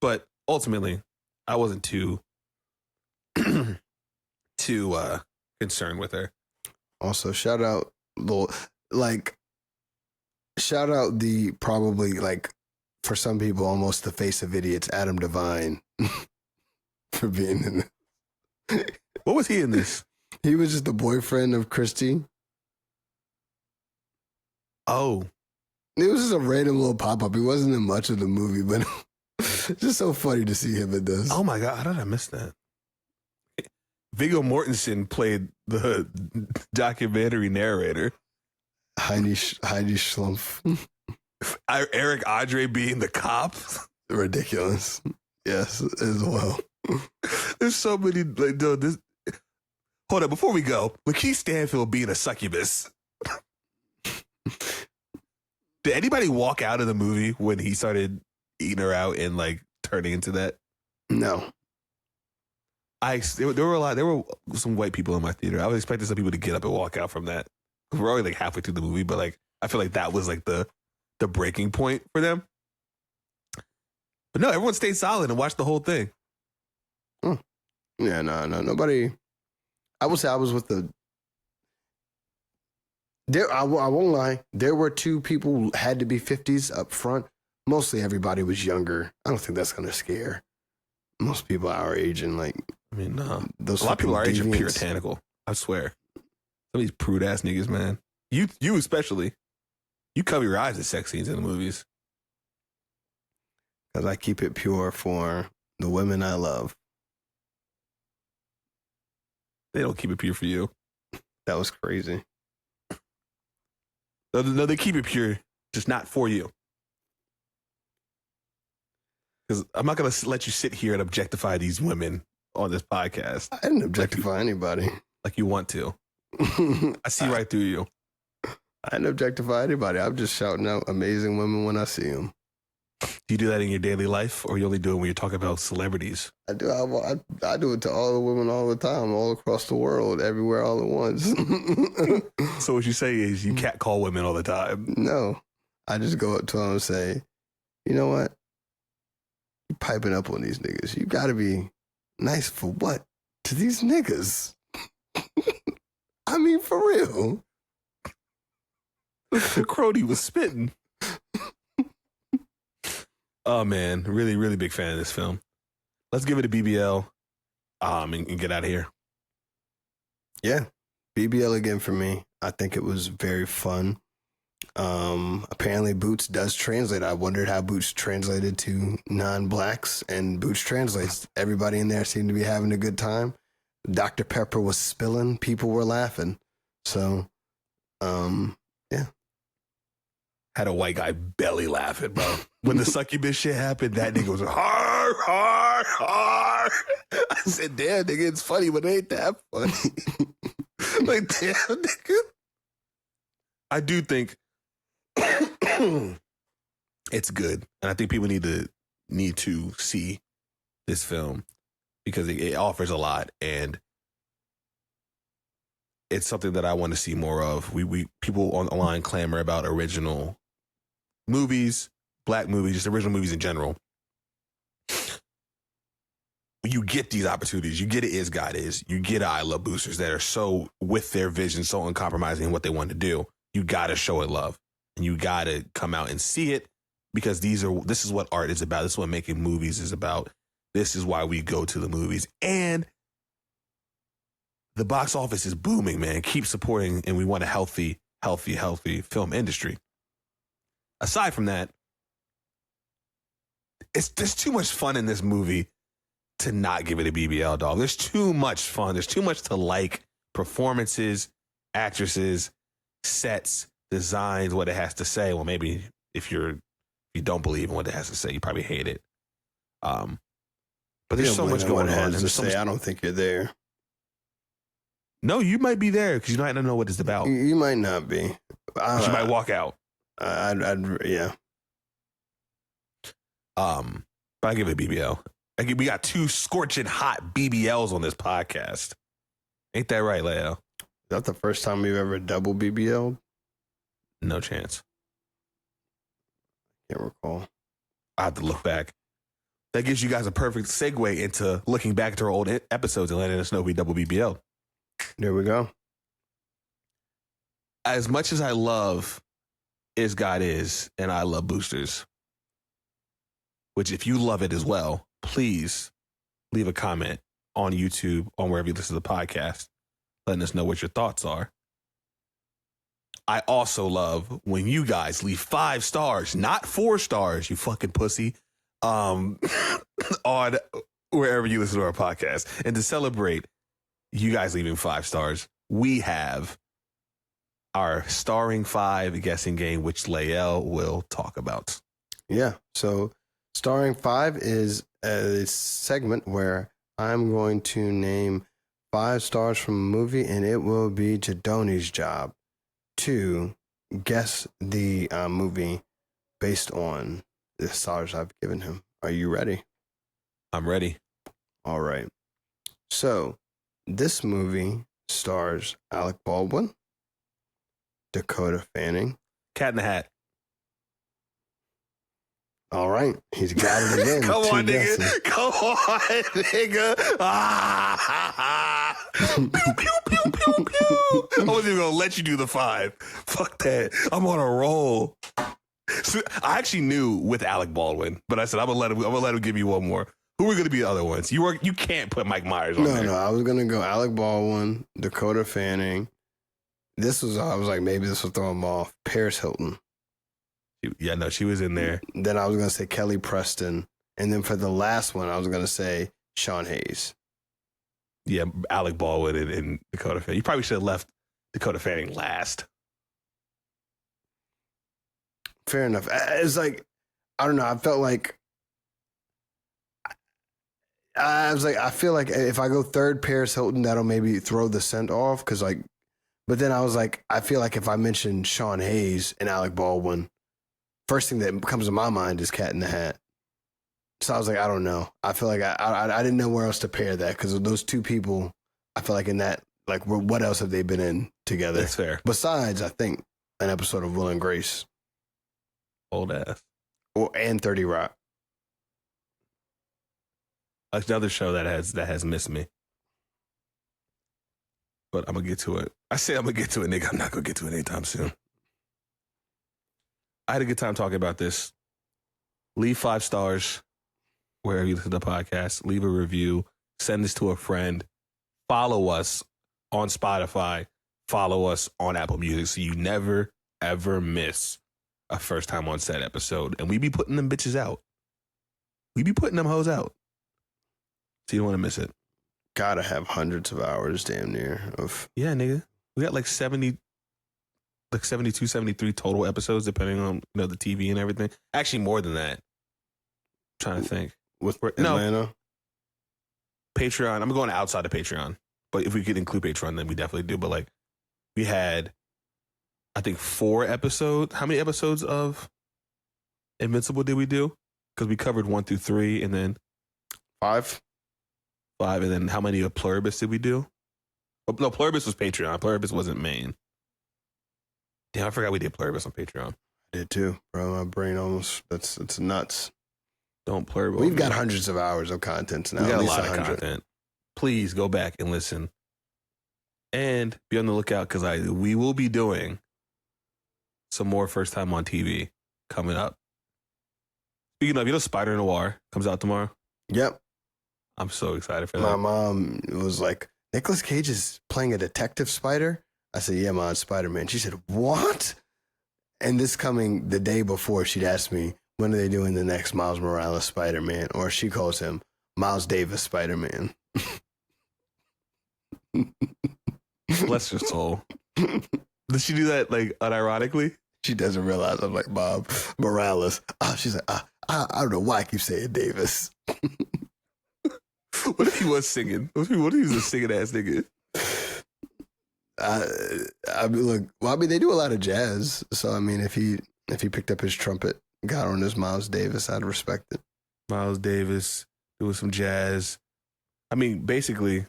But ultimately, I wasn't too concerned with her. Also, shout out the probably like for some people almost the face of idiots, Adam Devine, for being in this. What was he in this? He was just the boyfriend of Christy. Oh. It was just a random little pop-up. He wasn't in much of the movie, but just so funny to see him in this. Oh my God, how did I miss that? Viggo Mortensen played the documentary narrator. Heidi Schlumpf. Eric Andre being the cop. Ridiculous. Yes, as well. There's so many, like, dude, this. Hold on, before we go, Lakeith Stanfield being a succubus. Did anybody walk out of the movie when he started eating her out and like turning into that? No. There were some white people in my theater. I was expecting some people to get up and walk out from that. We're already like halfway through the movie, but like I feel like that was like the breaking point for them. But no, everyone stayed solid and watched the whole thing. Yeah, no, nobody. I would say I was with I won't lie. There were two people who had to be 50s up front. Mostly everybody was younger. I don't think that's going to scare most people our age. And like, I mean, no. A those lot of people our age are deviants. puritanical. I swear. Some of these prude ass niggas, man. You especially. You cover your eyes at sex scenes in the movies. Because I keep it pure for the women I love. They don't keep it pure for you. That was crazy. No, they keep it pure, just not for you. Because I'm not going to let you sit here and objectify these women on this podcast. I didn't objectify anybody. Like you want to. I see right through you. I didn't objectify anybody. I'm just shouting out amazing women when I see them. Do you do that in your daily life, or you only do it when you're talking about celebrities? I do. I do it to all the women all the time, all across the world, everywhere, all at once. So what you say is you catcall women all the time. No, I just go up to them and say, you know what? You piping up on these niggas. You got to be nice for what? To these niggas. I mean, for real. Crody was spitting. Oh man, really, really big fan of this film. Let's give it a BBL, and get out of here. Yeah, BBL again for me. I think it was very fun. Apparently, Boots does translate. I wondered how Boots translated to non-blacks, and Boots translates. Everybody in there seemed to be having a good time. Dr. Pepper was spilling. People were laughing. So, yeah. Had a white guy belly laughing, bro. When the succubus shit happened, that nigga was har, har, har. I said, damn, nigga, it's funny, but it ain't that funny. Like, damn, nigga. I do think it's good. And I think people need to see this film because it offers a lot. And it's something that I want to see more of. We people online clamor about original movies, black movies, just original movies in general. You get these opportunities. You get it Is God Is. You get I Love Boosters that are so with their vision, so uncompromising in what they want to do. You got to show it love. And you got to come out and see it because this is what art is about. This is what making movies is about. This is why we go to the movies. And the box office is booming, man. Keep supporting, and we want a healthy film industry. Aside from that, there's too much fun in this movie to not give it a BBL, dog. There's too much fun. There's too much to like. Performances, actresses, sets, designs, what it has to say. Well, maybe if you don't believe in what it has to say, you probably hate it. But there's so much going on. I don't think you're there. No, you might be there because you might not know what it's about. You might not be. You might walk out. Yeah. But I give it a BBL. We got 2 scorching hot BBLs on this podcast. Ain't that right, Leo? Is that the first time we've ever double BBL'd? No chance. Can't recall. I have to look back. That gives you guys a perfect segue into looking back to our old episodes and letting us know we double BBL. There we go. As much as I love Is God Is and I Love Boosters, which if you love it as well, please leave a comment on YouTube, on wherever you listen to the podcast, letting us know what your thoughts are. I also love when you guys leave 5 stars, not 4 stars, you fucking pussy, on wherever you listen to our podcast. And to celebrate you guys leaving 5 stars, we have our starring 5 guessing game, which Lael will talk about. Yeah. So starring 5 is a segment where I'm going to name 5 stars from a movie, and it will be Jadoni's job to guess the movie based on the stars I've given him. Are you ready? I'm ready. All right. So this movie stars Alec Baldwin, Dakota Fanning. Cat in the Hat. All right. He's got it again. Come on, guesses. nigga. Come on, nigga. Pew, pew, pew, pew, pew. I wasn't even going to let you do the 5. Fuck that. I'm on a roll. So I actually knew with Alec Baldwin, but I said, I'm going to let him give you one more. Who are going to be the other ones? You can't put Mike Myers on there. No, I was going to go Alec Baldwin, Dakota Fanning. I was like, maybe this will throw him off. Paris Hilton. Yeah, no, she was in there. Then I was going to say Kelly Preston. And then for the last one, I was going to say Sean Hayes. Yeah, Alec Baldwin and Dakota Fanning. You probably should have left Dakota Fanning last. Fair enough. It's like, I don't know. I felt like I feel like if I go third Paris Hilton, that'll maybe throw the scent off. Cause like, but then I was like, I feel like if I mention Sean Hayes and Alec Baldwin, first thing that comes to my mind is Cat in the Hat. So I was like, I don't know. I feel like I didn't know where else to pair that because those two people, I feel like in that, like, what else have they been in together? That's fair. Besides, I think, an episode of Will and Grace. Old ass. And 30 Rock. Another show that has missed me. But I'm going to get to it. I say I'm going to get to it, nigga. I'm not going to get to it anytime soon. I had a good time talking about this. Leave 5 stars wherever you listen to the podcast. Leave a review. Send this to a friend. Follow us on Spotify. Follow us on Apple Music so you never, ever miss a First Time on Set episode. And we be putting them bitches out. We be putting them hoes out. So you don't want to miss it. Gotta have hundreds of hours damn near of. Yeah, nigga. We got like 72, 73 total episodes depending on the TV and everything. Actually, more than that. I'm trying to think. With Atlanta? No. Patreon. I'm going outside of Patreon. But if we could include Patreon, then we definitely do. But like, we had, I think, 4 episodes. How many episodes of Invincible did we do? Because we covered 1 through 3 and then 5. And then how many of Pluribus did we do? Oh, no, Pluribus was Patreon. Pluribus wasn't main. Damn, I forgot we did Pluribus on Patreon. I did too, bro. My brain almost, it's nuts. Don't Pluribus. We've got hundreds of hours of content now. We got at a least lot 100. of content. Please go back and listen. And be on the lookout because we will be doing some more First Time on TV coming up. Speaking of, Spider Noir comes out tomorrow. Yep. I'm so excited for that. My mom was like, Nicolas Cage is playing a detective spider? I said, yeah, Mom, Spider-Man. She said, what? And this coming the day before, she'd asked me, when are they doing the next Miles Morales Spider-Man? Or she calls him Miles Davis Spider-Man. Bless her soul. Did she do that like unironically? She doesn't realize I'm like, Bob Morales. She's like, I don't know why I keep saying Davis. What if he was singing? What if he was a singing ass nigga? I mean, look. Well, I mean, they do a lot of jazz. So I mean, if he picked up his trumpet, got on his Miles Davis, I'd respect it. Miles Davis doing some jazz. I mean, basically,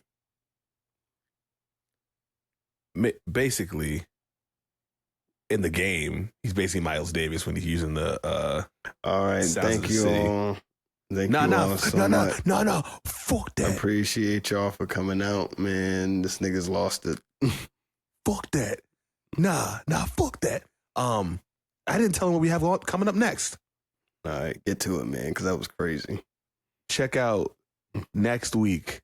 in the game, he's basically Miles Davis when he's using the. All right, thank you all. Thank you all so much. No, fuck that. Appreciate y'all for coming out, man. This nigga's lost it. Fuck that. Nah, fuck that. I didn't tell him what we have coming up next. All right, get to it, man, because that was crazy. Check out next week.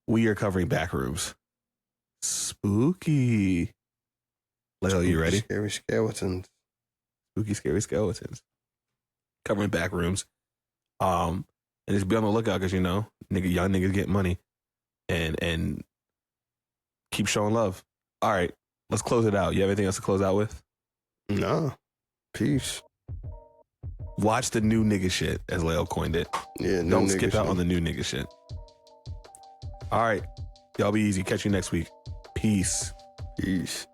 We are covering Backrooms. Spooky. Leo, you ready? Scary skeletons. Spooky, scary skeletons. Covering Backrooms. And just be on the lookout because young niggas get money. And keep showing love. All right, let's close it out. You have anything else to close out with? No. Peace. Watch the new nigga shit, as Leo coined it. Yeah, Don't skip out on the new nigga shit. All right. Y'all be easy. Catch you next week. Peace. Peace.